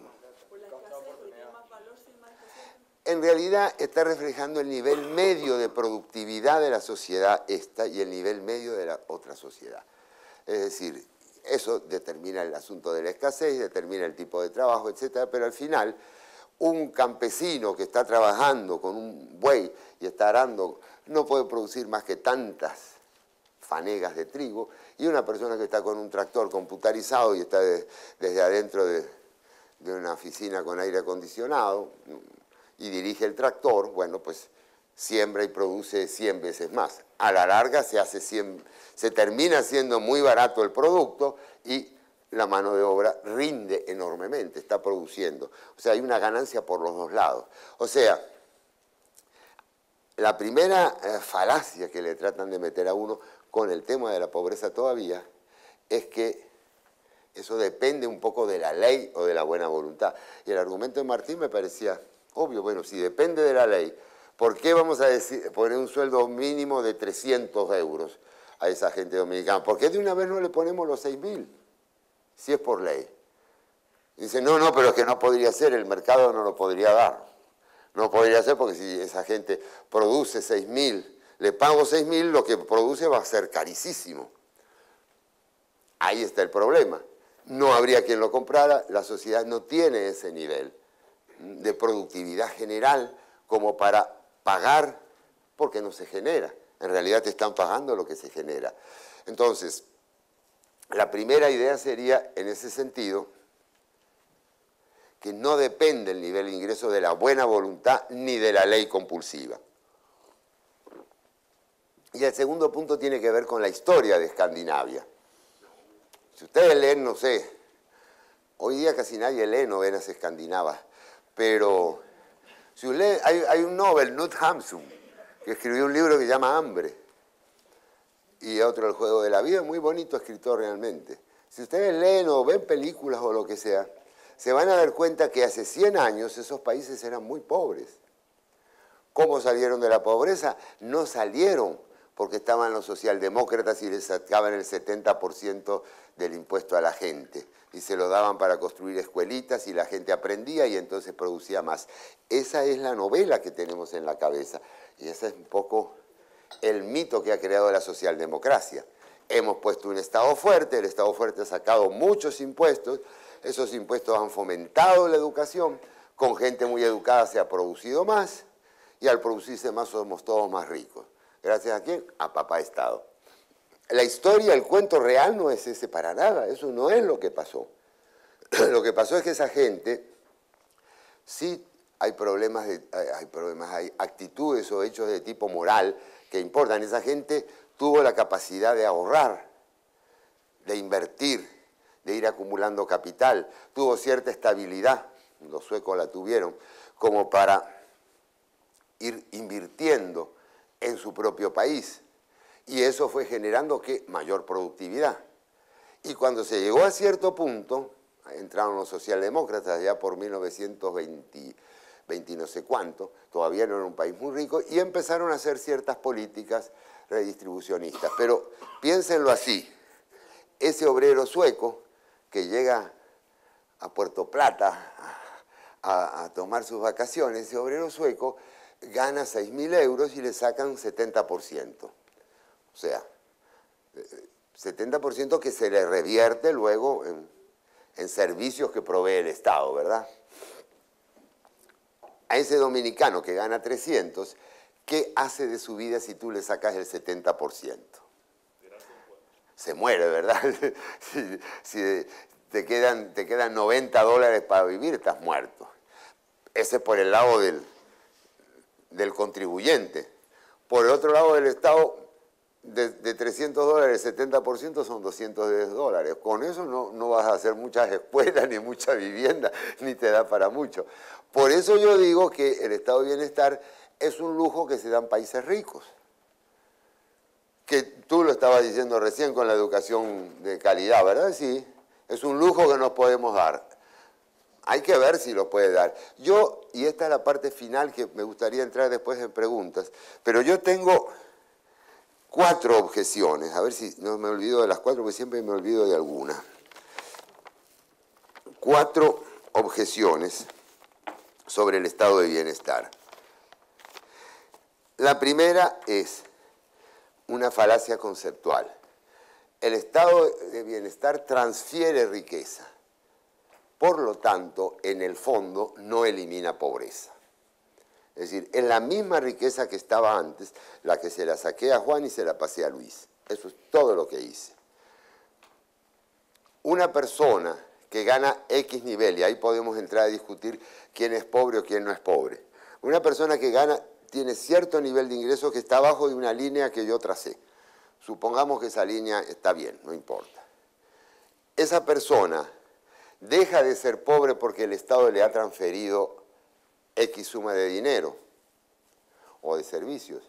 En realidad está reflejando el nivel medio de productividad de la sociedad esta y el nivel medio de la otra sociedad. Es decir, eso determina el asunto de la escasez, determina el tipo de trabajo, etc. Pero al final, un campesino que está trabajando con un buey y está arando no puede producir más que tantas fanegas de trigo, y una persona que está con un tractor computarizado y está desde adentro de una oficina con aire acondicionado y dirige el tractor, bueno, pues siembra y produce 100 veces más. A la larga se termina siendo muy barato el producto y la mano de obra rinde enormemente, está produciendo. O sea, hay una ganancia por los dos lados. O sea, la primera falacia que le tratan de meter a uno con el tema de la pobreza todavía es que eso depende un poco de la ley o de la buena voluntad. Y el argumento de Martín me parecía obvio. Bueno, si depende de la ley, ¿por qué vamos a poner un sueldo mínimo de 300 euros a esa gente dominicana? ¿Por qué de una vez no le ponemos los 6.000? Si es por ley. Dice, no, pero es que no podría ser, el mercado no lo podría dar. No podría ser porque si esa gente produce 6.000, le pago 6.000, lo que produce va a ser carísimo. Ahí está el problema. No habría quien lo comprara, la sociedad no tiene ese nivel de productividad general como para pagar porque no se genera. En realidad te están pagando lo que se genera. Entonces, la primera idea sería, en ese sentido, que no depende el nivel de ingreso de la buena voluntad ni de la ley compulsiva. Y el segundo punto tiene que ver con la historia de Escandinavia. Si ustedes leen, no sé, hoy día casi nadie lee novelas escandinavas, pero si leen, hay un Nobel, Knut Hamsun, que escribió un libro que se llama Hambre, y otro El juego de la vida, muy bonito escritor realmente. Si ustedes leen o ven películas o lo que sea, se van a dar cuenta que hace 100 años esos países eran muy pobres. ¿Cómo salieron de la pobreza? No salieron porque estaban los socialdemócratas y les sacaban el 70% del impuesto a la gente y se lo daban para construir escuelitas y la gente aprendía y entonces producía más. Esa es la novela que tenemos en la cabeza y ese es un poco el mito que ha creado la socialdemocracia. Hemos puesto un Estado fuerte, el Estado fuerte ha sacado muchos impuestos, esos impuestos han fomentado la educación, con gente muy educada se ha producido más y al producirse más somos todos más ricos. ¿Gracias a quién? A papá Estado. La historia, el cuento real no es ese para nada, eso no es lo que pasó. Lo que pasó es que esa gente, sí hay problemas, hay actitudes o hechos de tipo moral que importan. Esa gente tuvo la capacidad de ahorrar, de invertir, de ir acumulando capital, tuvo cierta estabilidad, los suecos la tuvieron, como para ir invirtiendo en su propio país. Y eso fue generando ¿qué? Mayor productividad. Y cuando se llegó a cierto punto, entraron los socialdemócratas ya por 1920 no sé cuánto, todavía no era un país muy rico, y empezaron a hacer ciertas políticas redistribucionistas. Pero piénsenlo así, ese obrero sueco que llega a Puerto Plata a tomar sus vacaciones, ese obrero sueco gana 6.000 euros y le sacan 70%. O sea, 70% que se le revierte luego en servicios que provee el Estado, ¿verdad? A ese dominicano que gana 300, ¿qué hace de su vida si tú le sacas el 70%? Se muere, ¿verdad? si te quedan $90 para vivir, estás muerto. Ese es por el lado del contribuyente. Por el otro lado del Estado, de $300, 70% son $210. Con eso no vas a hacer muchas escuelas, ni mucha vivienda, ni te da para mucho. Por eso yo digo que el estado de bienestar es un lujo que se dan países ricos. Que tú lo estabas diciendo recién con la educación de calidad, ¿verdad? Sí, es un lujo que nos podemos dar. Hay que ver si lo puede dar. Yo, y esta es la parte final que me gustaría entrar después en preguntas, pero yo tengo 4 objeciones, a ver si no me olvido de las 4, porque siempre me olvido de alguna. 4 objeciones sobre el estado de bienestar. La primera es una falacia conceptual. El estado de bienestar transfiere riqueza, por lo tanto, en el fondo no elimina pobreza. Es decir, es la misma riqueza que estaba antes, la que se la saqué a Juan y se la pasé a Luis. Eso es todo lo que hice. Una persona que gana X nivel, y ahí podemos entrar a discutir quién es pobre o quién no es pobre. Una persona que tiene cierto nivel de ingreso que está abajo de una línea que yo tracé. Supongamos que esa línea está bien, no importa. Esa persona deja de ser pobre porque el Estado le ha transferido X suma de dinero o de servicios.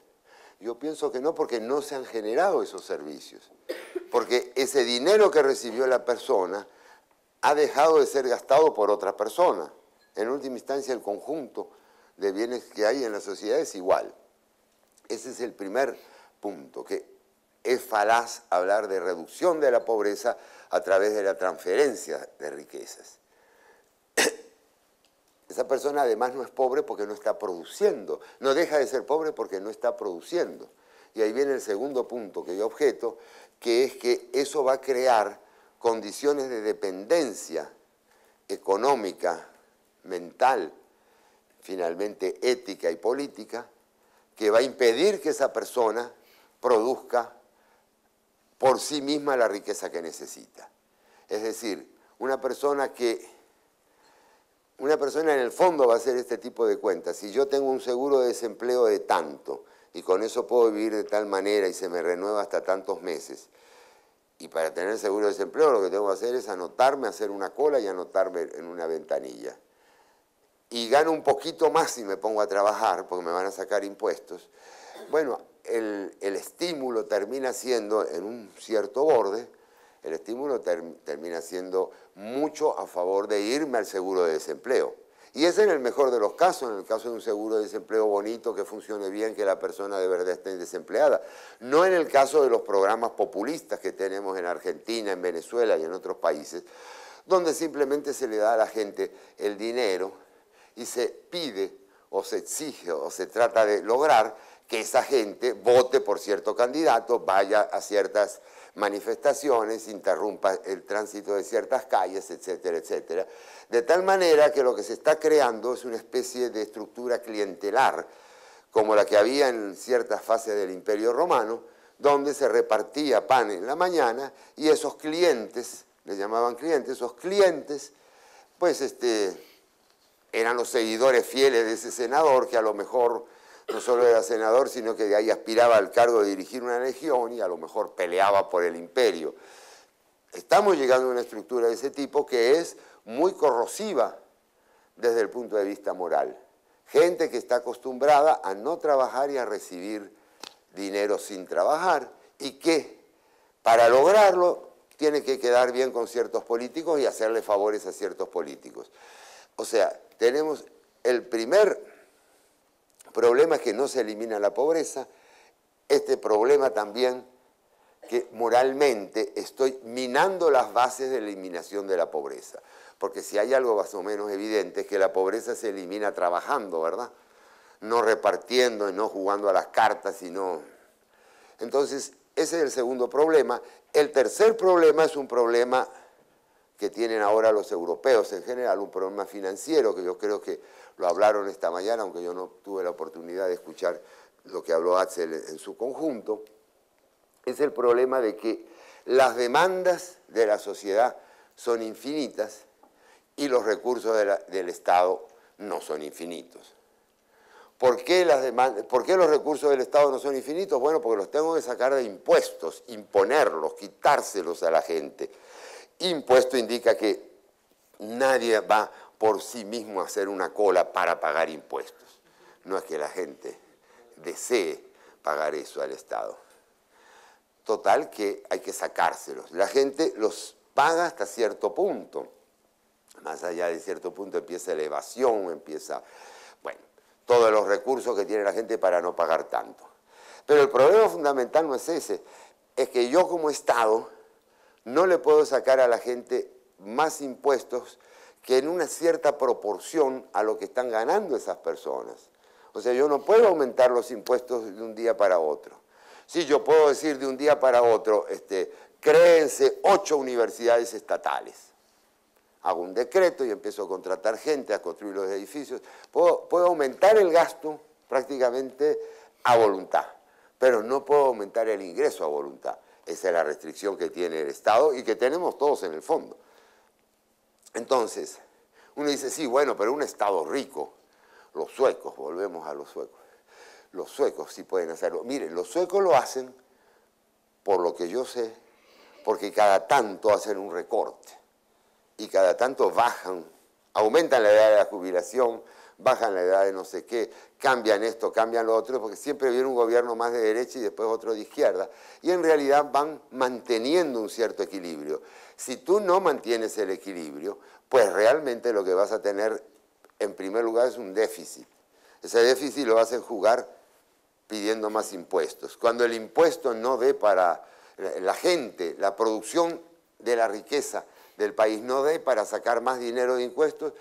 Yo pienso que no, porque no se han generado esos servicios. Porque ese dinero que recibió la persona ha dejado de ser gastado por otra persona. En última instancia, el conjunto de bienes que hay en la sociedad es igual. Ese es el primer punto, que es falaz hablar de reducción de la pobreza a través de la transferencia de riquezas. Esa persona además no es pobre porque no está produciendo, no deja de ser pobre porque no está produciendo. Y ahí viene el segundo punto que yo objeto, que es que eso va a crear condiciones de dependencia económica, mental, finalmente ética y política, que va a impedir que esa persona produzca por sí misma la riqueza que necesita. Es decir, una persona en el fondo va a hacer este tipo de cuentas. Si yo tengo un seguro de desempleo de tanto, y con eso puedo vivir de tal manera y se me renueva hasta tantos meses, y para tener seguro de desempleo lo que tengo que hacer es anotarme, hacer una cola y anotarme en una ventanilla. Y gano un poquito más si me pongo a trabajar, porque me van a sacar impuestos. Bueno, el estímulo termina siendo, en un cierto borde, el estímulo termina siendo mucho a favor de irme al seguro de desempleo. Y ese en el mejor de los casos, en el caso de un seguro de desempleo bonito, que funcione bien, que la persona de verdad esté desempleada. No en el caso de los programas populistas que tenemos en Argentina, en Venezuela y en otros países, donde simplemente se le da a la gente el dinero y se pide o se exige o se trata de lograr que esa gente vote por cierto candidato, vaya a ciertas manifestaciones, interrumpa el tránsito de ciertas calles, etcétera, etcétera. De tal manera que lo que se está creando es una especie de estructura clientelar, como la que había en ciertas fases del Imperio Romano, donde se repartía pan en la mañana y esos clientes, les llamaban clientes, esos clientes, pues eran los seguidores fieles de ese senador, que a lo mejor no solo era senador, sino que de ahí aspiraba al cargo de dirigir una legión y a lo mejor peleaba por el imperio. Estamos llegando a una estructura de ese tipo que es muy corrosiva desde el punto de vista moral. Gente que está acostumbrada a no trabajar y a recibir dinero sin trabajar, y que para lograrlo tiene que quedar bien con ciertos políticos y hacerle favores a ciertos políticos. O sea, tenemos el primer problema, es que no se elimina la pobreza. Este problema también, que moralmente estoy minando las bases de la eliminación de la pobreza. Porque si hay algo más o menos evidente es que la pobreza se elimina trabajando, ¿verdad? No repartiendo y no jugando a las cartas, sino... Entonces, ese es el segundo problema. El tercer problema es un problema que tienen ahora los europeos en general, un problema financiero, que yo creo que lo hablaron esta mañana, aunque yo no tuve la oportunidad de escuchar lo que habló Axel en su conjunto. Es el problema de que las demandas de la sociedad son infinitas y los recursos del Estado no son infinitos. ¿Por qué los recursos del Estado no son infinitos? Bueno, porque los tengo que sacar de impuestos, imponerlos, quitárselos a la gente. Impuesto indica que nadie va por sí mismo a hacer una cola para pagar impuestos. No es que la gente desee pagar eso al Estado. Total que hay que sacárselos. La gente los paga hasta cierto punto. Más allá de cierto punto empieza la evasión, empieza, bueno, todos los recursos que tiene la gente para no pagar tanto. Pero el problema fundamental no es ese, es que yo como Estado no le puedo sacar a la gente más impuestos que en una cierta proporción a lo que están ganando esas personas. O sea, yo no puedo aumentar los impuestos de un día para otro. Sí, yo puedo decir de un día para otro, créense 8 universidades estatales. Hago un decreto y empiezo a contratar gente, a construir los edificios. Puedo aumentar el gasto prácticamente a voluntad, pero no puedo aumentar el ingreso a voluntad. Esa es la restricción que tiene el Estado y que tenemos todos en el fondo. Entonces, uno dice, sí, bueno, pero un Estado rico, los suecos, volvemos a los suecos. Los suecos sí pueden hacerlo. Miren, los suecos lo hacen, por lo que yo sé, porque cada tanto hacen un recorte y cada tanto bajan, aumentan la edad de la jubilación, bajan la edad de no sé qué, cambian esto, cambian lo otro, porque siempre viene un gobierno más de derecha y después otro de izquierda, y en realidad van manteniendo un cierto equilibrio. Si tú no mantienes el equilibrio, pues realmente lo que vas a tener, en primer lugar, es un déficit. Ese déficit lo hacen jugar pidiendo más impuestos. Cuando el impuesto no dé para la gente, la producción de la riqueza del país no dé para sacar más dinero de impuestos,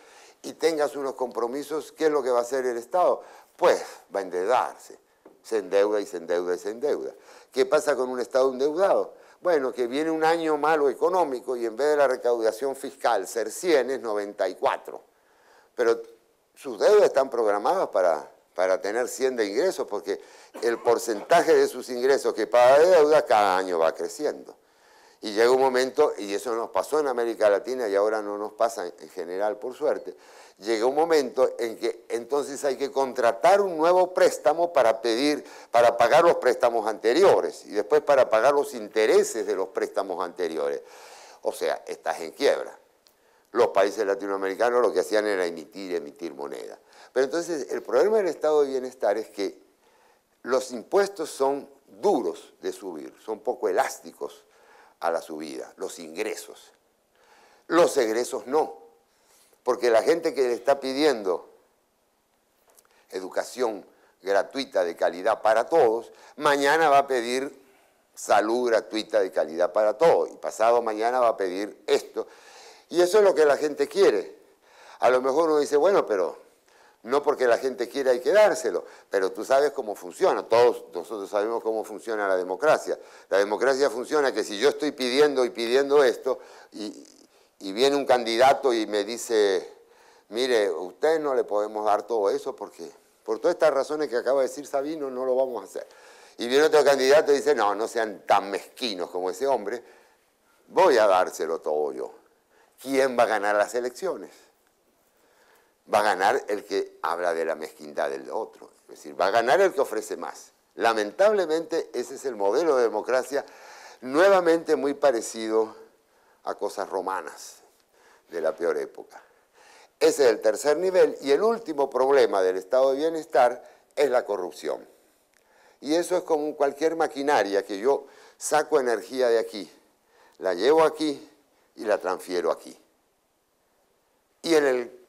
y tengas unos compromisos, ¿qué es lo que va a hacer el Estado? Pues va a endeudarse, se endeuda y se endeuda y se endeuda. ¿Qué pasa con un Estado endeudado? Bueno, que viene un año malo económico y en vez de la recaudación fiscal ser 100 es 94, pero sus deudas están programadas para tener 100 de ingresos, porque el porcentaje de sus ingresos que paga de deuda cada año va creciendo. Y llega un momento, y eso nos pasó en América Latina y ahora no nos pasa en general por suerte, llega un momento en que entonces hay que contratar un nuevo préstamo para pagar los préstamos anteriores y después para pagar los intereses de los préstamos anteriores. O sea, estás en quiebra. Los países latinoamericanos lo que hacían era emitir moneda. Pero entonces el problema del estado de bienestar es que los impuestos son duros de subir, son poco elásticos a la subida, los ingresos. Los egresos no, porque la gente que le está pidiendo educación gratuita de calidad para todos, mañana va a pedir salud gratuita de calidad para todos, y pasado mañana va a pedir esto. Y eso es lo que la gente quiere. A lo mejor uno dice, bueno, pero no porque la gente quiera hay que dárselo, pero tú sabes cómo funciona, todos nosotros sabemos cómo funciona la democracia. La democracia funciona que si yo estoy pidiendo y pidiendo esto, y viene un candidato y me dice, mire, usted no le podemos dar todo eso porque por todas estas razones que acaba de decir Sabino no lo vamos a hacer. Y viene otro candidato y dice, no, no sean tan mezquinos como ese hombre, voy a dárselo todo yo. ¿Quién va a ganar las elecciones? Va a ganar el que habla de la mezquindad del otro, es decir, va a ganar el que ofrece más. Lamentablemente ese es el modelo de democracia, nuevamente muy parecido a cosas romanas de la peor época. Ese es el tercer nivel, y el último problema del estado de bienestar es la corrupción. Y eso es como cualquier maquinaria que yo saco energía de aquí, la llevo aquí y la transfiero aquí. Y en el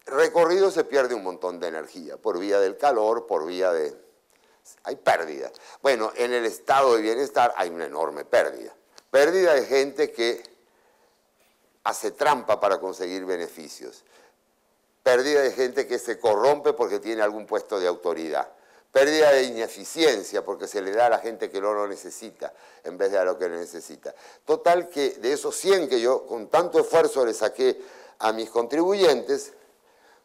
recorrido se pierde un montón de energía, por vía del calor, por vía de... hay pérdidas. Bueno, en el estado de bienestar hay una enorme pérdida. Pérdida de gente que hace trampa para conseguir beneficios. Pérdida de gente que se corrompe porque tiene algún puesto de autoridad. Pérdida de ineficiencia porque se le da a la gente que no lo necesita en vez de a lo que necesita. Total que de esos 100 que yo con tanto esfuerzo le saqué a mis contribuyentes,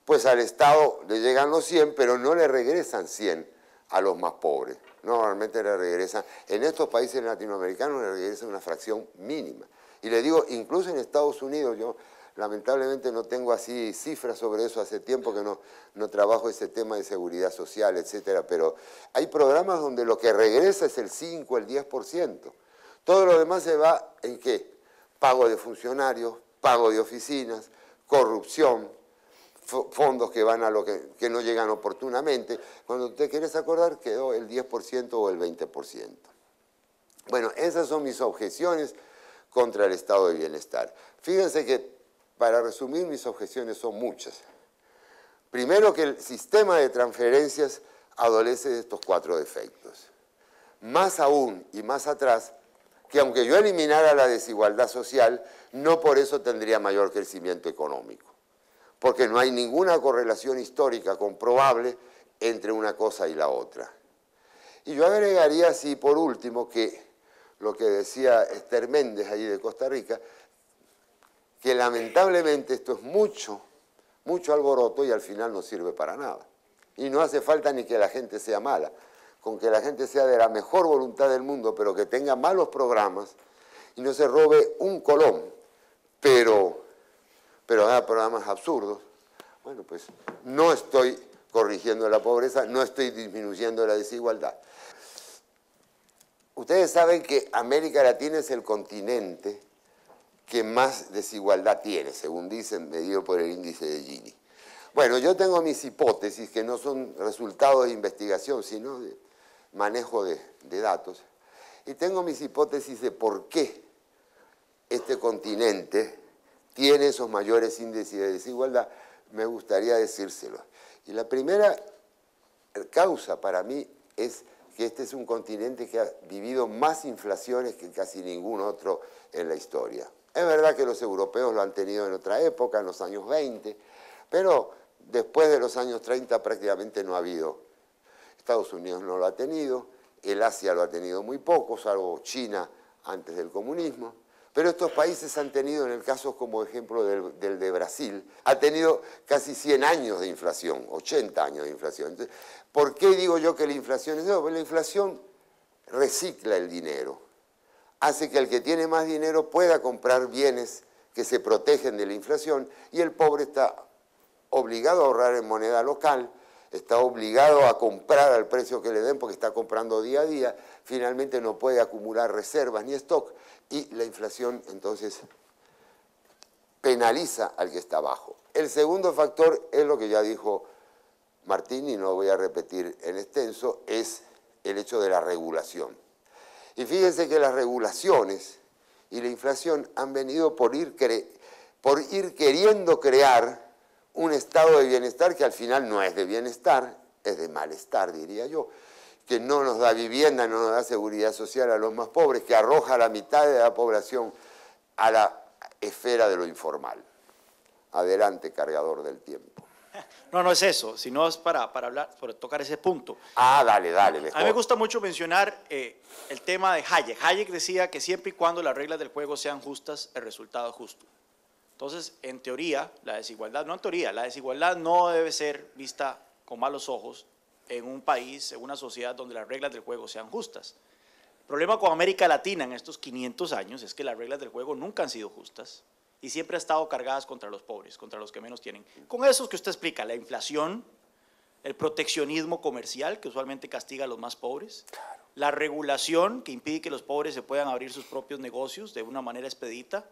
pues al Estado le llegan los 100, pero no le regresan 100 a los más pobres. Normalmente le regresan, en estos países latinoamericanos le regresan una fracción mínima. Y le digo, incluso en Estados Unidos, yo lamentablemente no tengo así cifras sobre eso, hace tiempo que no trabajo ese tema de seguridad social, etcétera, pero hay programas donde lo que regresa es el 5, el 10%. Todo lo demás se va ¿en qué? Pago de funcionarios, pago de oficinas, corrupción, fondos que van a lo que no llegan oportunamente. Cuando te quieres acordar, quedó el 10% o el 20%. Bueno, esas son mis objeciones contra el estado de bienestar. Fíjense que, para resumir, mis objeciones son muchas. Primero, que el sistema de transferencias adolece de estos 4 defectos. más aún y más atrás, que aunque yo eliminara la desigualdad social, no por eso tendría mayor crecimiento económico, porque no hay ninguna correlación histórica comprobable entre una cosa y la otra. Y yo agregaría así, por último, que lo que decía Esther Méndez ahí de Costa Rica, que lamentablemente esto es mucho alboroto y al final no sirve para nada. Y no hace falta ni que la gente sea mala, con que la gente sea de la mejor voluntad del mundo, pero que tenga malos programas y no se robe un colón, pero haga programas absurdos. Bueno, pues no estoy corrigiendo la pobreza, no estoy disminuyendo la desigualdad. Ustedes saben que América Latina es el continente que más desigualdad tiene, según dicen, medido por el índice de Gini. Bueno, yo tengo mis hipótesis, que no son resultados de investigación, sino de manejo de datos, y tengo mis hipótesis de por qué este continente tiene esos mayores índices de desigualdad. Me gustaría decírselo. Y la primera causa para mí es que este es un continente que ha vivido más inflaciones que casi ningún otro en la historia. Es verdad que los europeos lo han tenido en otra época, en los años 20, pero después de los años 30 prácticamente no ha habido. Estados Unidos no lo ha tenido, el Asia lo ha tenido muy poco, salvo China antes del comunismo. Pero estos países han tenido, en el caso como ejemplo del de Brasil, ha tenido casi 100 años de inflación, 80 años de inflación. Entonces, ¿por qué digo yo que la inflación es eso? Porque la inflación recicla el dinero, hace que el que tiene más dinero pueda comprar bienes que se protegen de la inflación y el pobre está obligado a ahorrar en moneda local, está obligado a comprar al precio que le den porque está comprando día a día, finalmente no puede acumular reservas ni stock y la inflación entonces penaliza al que está abajo. El segundo factor es lo que ya dijo Martín y no lo voy a repetir en extenso, es el hecho de la regulación. Y fíjense que las regulaciones y la inflación han venido por ir queriendo crear un estado de bienestar que al final no es de bienestar, es de malestar, diría yo, que no nos da vivienda, no nos da seguridad social a los más pobres, que arroja a la mitad de la población a la esfera de lo informal. Adelante, cargador del tiempo. No es eso, sino es para hablar, para tocar ese punto. Dale, mejor. A mí me gusta mucho mencionar el tema de Hayek. Hayek decía que siempre y cuando las reglas del juego sean justas, el resultado es justo. Entonces, en teoría, la desigualdad no debe ser vista con malos ojos en un país, en una sociedad donde las reglas del juego sean justas. El problema con América Latina en estos 500 años es que las reglas del juego nunca han sido justas y siempre han estado cargadas contra los pobres, contra los que menos tienen. Con eso que usted explica, la inflación, el proteccionismo comercial que usualmente castiga a los más pobres, la regulación que impide que los pobres se puedan abrir sus propios negocios de una manera expedita,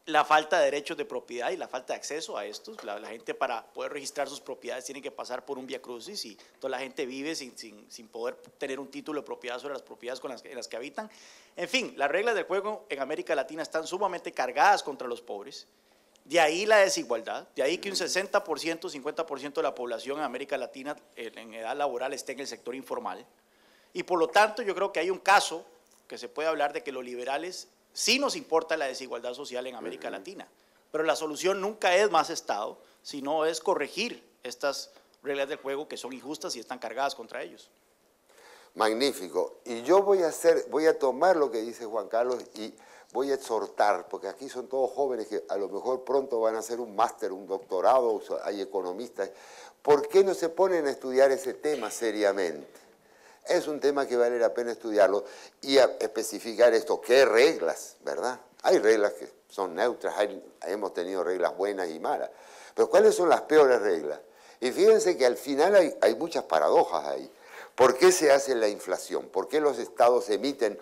la falta de derechos de propiedad y la falta de acceso a estos. La gente para poder registrar sus propiedades tiene que pasar por un viacrucis y toda la gente vive sin poder tener un título de propiedad sobre las propiedades en las que habitan. En fin, las reglas del juego en América Latina están sumamente cargadas contra los pobres. De ahí la desigualdad, de ahí que un 60%, 50% de la población en América Latina en edad laboral esté en el sector informal. Y por lo tanto yo creo que hay un caso que se puede hablar de que los liberales sí nos importa la desigualdad social en América Latina, pero la solución nunca es más Estado, sino es corregir estas reglas del juego que son injustas y están cargadas contra ellos. Magnífico. Y yo voy a tomar lo que dice Juan Carlos y voy a exhortar, porque aquí son todos jóvenes que a lo mejor pronto van a hacer un máster, un doctorado, hay economistas. ¿Por qué no se ponen a estudiar ese tema seriamente? Es un tema que vale la pena estudiarlo y a especificar esto. ¿Qué reglas, verdad? Hay reglas que son neutras, hemos tenido reglas buenas y malas. Pero ¿cuáles son las peores reglas? Y fíjense que al final hay muchas paradojas ahí. ¿Por qué se hace la inflación? ¿Por qué los estados emiten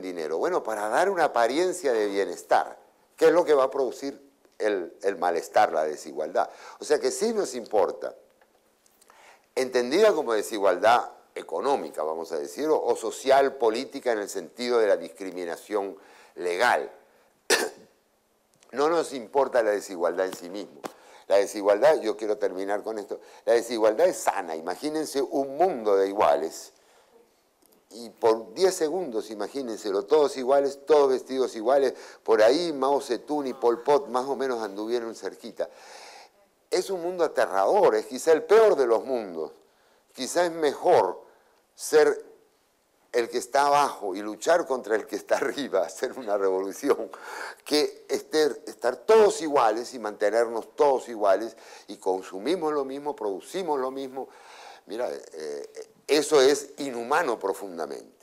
dinero? Bueno, para dar una apariencia de bienestar, que es lo que va a producir el malestar, la desigualdad. O sea que sí nos importa, entendida como desigualdad económica, vamos a decir, o social, política, en el sentido de la discriminación legal. No nos importa la desigualdad en sí mismo. La desigualdad, yo quiero terminar con esto, la desigualdad es sana. Imagínense un mundo de iguales y por 10 segundos, imagínenselo, todos iguales, todos vestidos iguales, por ahí Mao Zedong y Pol Pot más o menos anduvieron cerquita. Es un mundo aterrador, es quizá el peor de los mundos. Quizá es mejor ser el que está abajo y luchar contra el que está arriba, hacer una revolución, que estar todos iguales y mantenernos todos iguales y consumimos lo mismo, producimos lo mismo. Mira, eso es inhumano profundamente.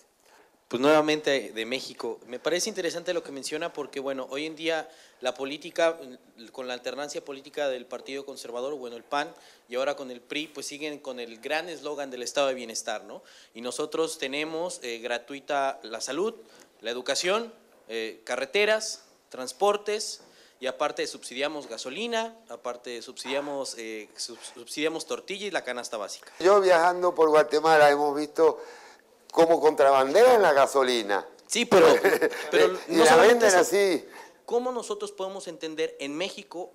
Pues nuevamente de México. Me parece interesante lo que menciona porque, bueno, hoy en día la política, con la alternancia política del Partido Conservador, bueno, el PAN, y ahora con el PRI, pues siguen con el gran eslogan del estado de bienestar, ¿no? Y nosotros tenemos gratuita la salud, la educación, carreteras, transportes, y aparte subsidiamos gasolina, aparte subsidiamos tortilla y la canasta básica. Yo viajando por Guatemala hemos visto cómo contrabandean la gasolina. Sí, pero y no la solamente venden eso. así. ¿Cómo nosotros podemos entender en México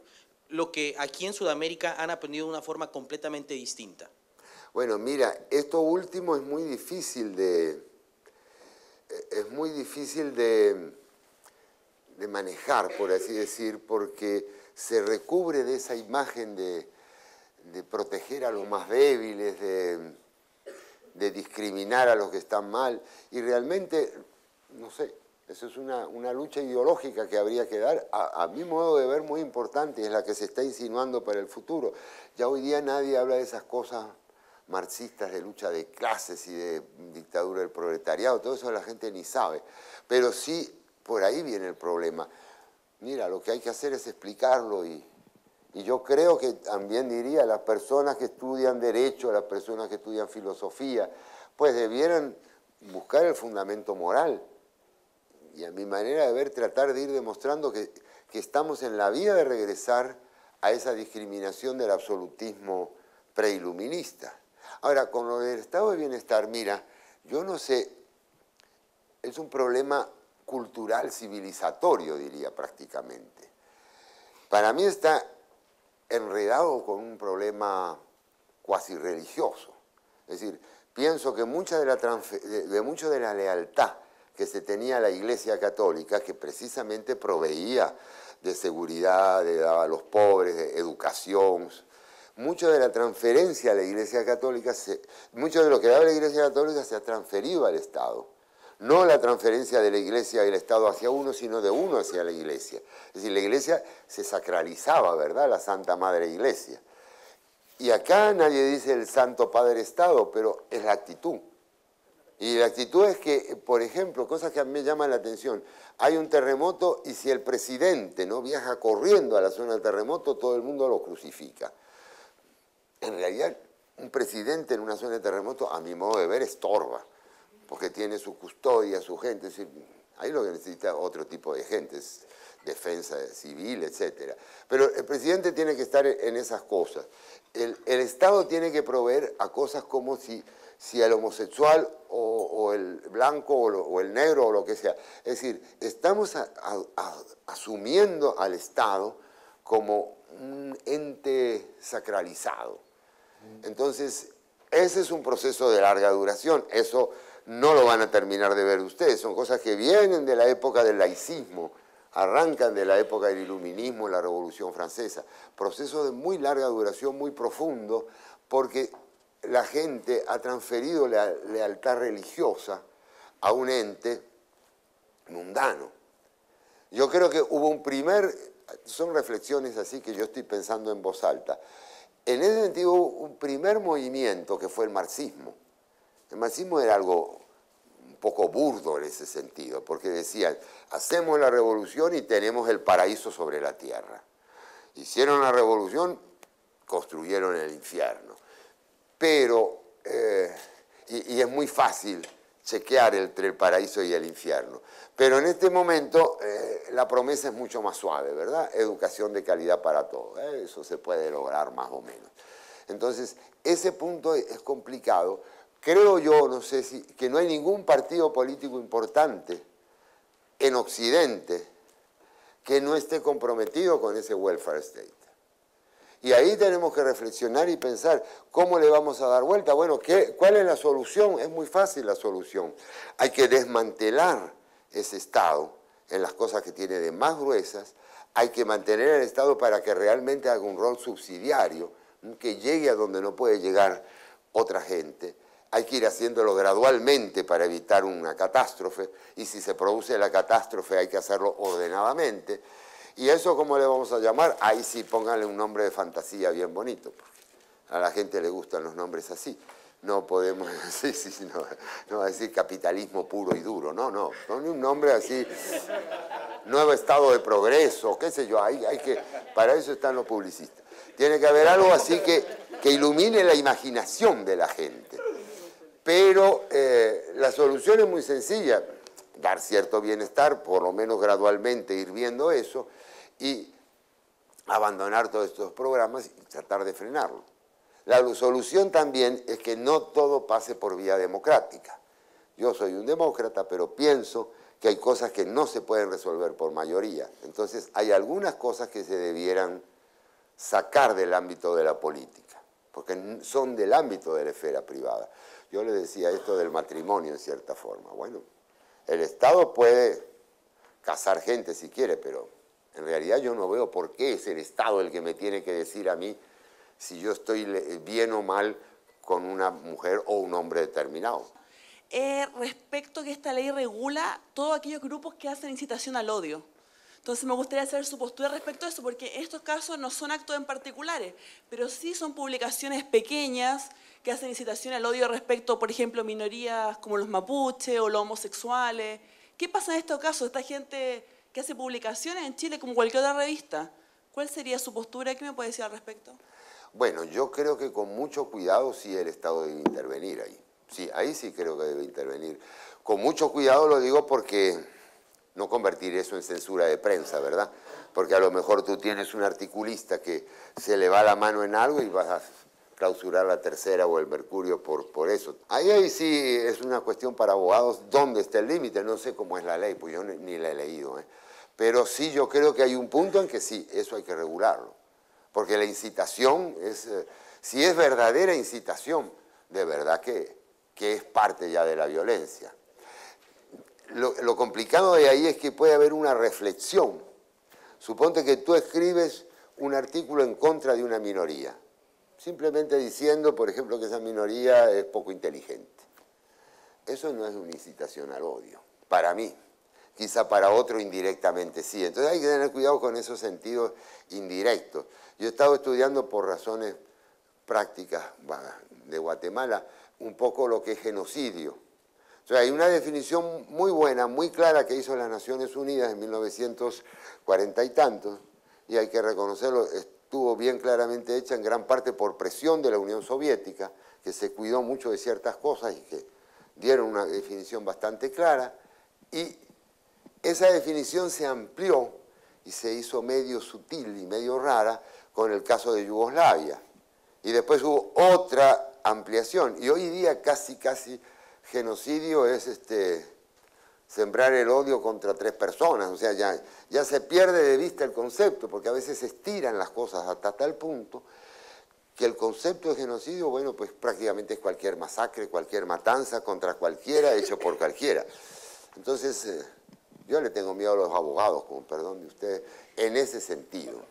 lo que aquí en Sudamérica han aprendido de una forma completamente distinta? Bueno, mira, esto último es muy difícil de manejar, por así decir, porque se recubre de esa imagen de proteger a los más débiles, de discriminar a los que están mal, y realmente, no sé, eso es una lucha ideológica que habría que dar, a mi modo de ver, muy importante, y es la que se está insinuando para el futuro. Ya hoy día nadie habla de esas cosas marxistas de lucha de clases y de dictadura del proletariado, todo eso la gente ni sabe, pero sí, por ahí viene el problema. Mira, lo que hay que hacer es explicarlo y yo creo que también diría, las personas que estudian Derecho, las personas que estudian Filosofía, pues debieran buscar el fundamento moral. Y a mi manera de ver, tratar de ir demostrando que estamos en la vía de regresar a esa discriminación del absolutismo preiluminista. Ahora, con lo del estado de bienestar, mira, yo no sé, es un problema cultural, civilizatorio, diría prácticamente. Para mí está enredado con un problema cuasi religioso. Es decir, pienso que mucho de la lealtad que se tenía a la Iglesia Católica, que precisamente proveía de seguridad, de daba a los pobres, de educación, mucho de la transferencia a la Iglesia Católica, mucho de lo que daba la Iglesia Católica se ha transferido al Estado. No la transferencia de la Iglesia y el Estado hacia uno, sino de uno hacia la Iglesia. Es decir, la Iglesia se sacralizaba, ¿verdad? La Santa Madre Iglesia. Y acá nadie dice el Santo Padre Estado, pero es la actitud. Y la actitud es que, por ejemplo, cosas que a mí me llaman la atención, hay un terremoto y si el presidente no viaja corriendo a la zona del terremoto, todo el mundo lo crucifica. En realidad, un presidente en una zona de terremoto, a mi modo de ver, estorba, porque tiene su custodia, su gente, es decir, ahí lo que necesita otro tipo de gente, es defensa civil, etc. Pero el presidente tiene que estar en esas cosas. El Estado tiene que proveer a cosas como si el homosexual o el blanco o el negro o lo que sea. Es decir, estamos asumiendo al Estado como un ente sacralizado. Entonces, ese es un proceso de larga duración. Eso no lo van a terminar de ver ustedes. Son cosas que vienen de la época del laicismo, arrancan de la época del iluminismo, la Revolución Francesa. Proceso de muy larga duración, muy profundo, porque la gente ha transferido la lealtad religiosa a un ente mundano. Yo creo que hubo son reflexiones así que yo estoy pensando en voz alta. En ese sentido hubo un primer movimiento que fue el marxismo. El marxismo era algo un poco burdo en ese sentido, porque decían, hacemos la revolución y tenemos el paraíso sobre la tierra. Hicieron la revolución, construyeron el infierno. Pero, y es muy fácil chequear entre el paraíso y el infierno. Pero en este momento la promesa es mucho más suave, ¿verdad? Educación de calidad para todos. Eso se puede lograr más o menos. Entonces, ese punto es complicado. Creo yo, no sé que no hay ningún partido político importante en Occidente que no esté comprometido con ese welfare state. Y ahí tenemos que reflexionar y pensar cómo le vamos a dar vuelta. Bueno, ¿cuál es la solución? Es muy fácil la solución. Hay que desmantelar ese Estado en las cosas que tiene de más gruesas. Hay que mantener el Estado para que realmente haga un rol subsidiario, que llegue a donde no puede llegar otra gente. Hay que ir haciéndolo gradualmente para evitar una catástrofe, y si se produce la catástrofe hay que hacerlo ordenadamente. ¿Y eso cómo le vamos a llamar? Ahí sí, pónganle un nombre de fantasía bien bonito, porque a la gente le gustan los nombres así. No podemos no va a decir capitalismo puro y duro, no, ponle un nombre así, nuevo estado de progreso, qué sé yo, para eso están los publicistas. Tiene que haber algo así que ilumine la imaginación de la gente. Pero la solución es muy sencilla, dar cierto bienestar, por lo menos gradualmente ir viendo eso, y abandonar todos estos programas y tratar de frenarlo. La solución también es que no todo pase por vía democrática. Yo soy un demócrata, pero pienso que hay cosas que no se pueden resolver por mayoría. Entonces hay algunas cosas que se debieran sacar del ámbito de la política, porque son del ámbito de la esfera privada. Yo le decía esto del matrimonio en cierta forma. Bueno, el Estado puede casar gente si quiere, pero en realidad yo no veo por qué es el Estado el que me tiene que decir a mí si yo estoy bien o mal con una mujer o un hombre determinado. Respecto a que esta ley regula todos aquellos grupos que hacen incitación al odio. Entonces me gustaría saber su postura respecto a eso, porque estos casos no son actos en particulares, pero sí son publicaciones pequeñas que hacen incitación al odio respecto, por ejemplo, minorías como los mapuches o los homosexuales. ¿Qué pasa en estos casos? Esta gente que hace publicaciones en Chile como cualquier otra revista. ¿Cuál sería su postura? ¿Qué me puede decir al respecto? Bueno, yo creo que con mucho cuidado sí el Estado debe intervenir ahí. Sí, ahí sí creo que debe intervenir. Con mucho cuidado lo digo porque no convertir eso en censura de prensa, ¿verdad? Porque a lo mejor tú tienes un articulista que se le va la mano en algo y vas a clausurar la Tercera o el Mercurio por eso. Ahí sí es una cuestión para abogados, ¿dónde está el límite? No sé cómo es la ley, pues yo ni la he leído, ¿eh? Pero sí yo creo que hay un punto en que sí, eso hay que regularlo. Porque la incitación si es verdadera incitación, de verdad que es parte ya de la violencia. Lo complicado de ahí es que puede haber una reflexión. Suponte que tú escribes un artículo en contra de una minoría, simplemente diciendo, por ejemplo, que esa minoría es poco inteligente. Eso no es una incitación al odio, para mí. Quizá para otro indirectamente sí. Entonces hay que tener cuidado con esos sentidos indirectos. Yo he estado estudiando por razones prácticas de Guatemala un poco lo que es genocidio. O sea, hay una definición muy buena, muy clara que hizo las Naciones Unidas en 1940 y tantos, y hay que reconocerlo, estuvo bien claramente hecha en gran parte por presión de la Unión Soviética, que se cuidó mucho de ciertas cosas y que dieron una definición bastante clara, y esa definición se amplió y se hizo medio sutil y medio rara con el caso de Yugoslavia. Y después hubo otra ampliación. Y hoy día casi genocidio es sembrar el odio contra 3 personas. O sea, ya se pierde de vista el concepto, porque a veces se estiran las cosas hasta tal punto que el concepto de genocidio, bueno, pues prácticamente es cualquier masacre, cualquier matanza contra cualquiera, hecho por cualquiera. Entonces, yo le tengo miedo a los abogados, con perdón de ustedes, en ese sentido.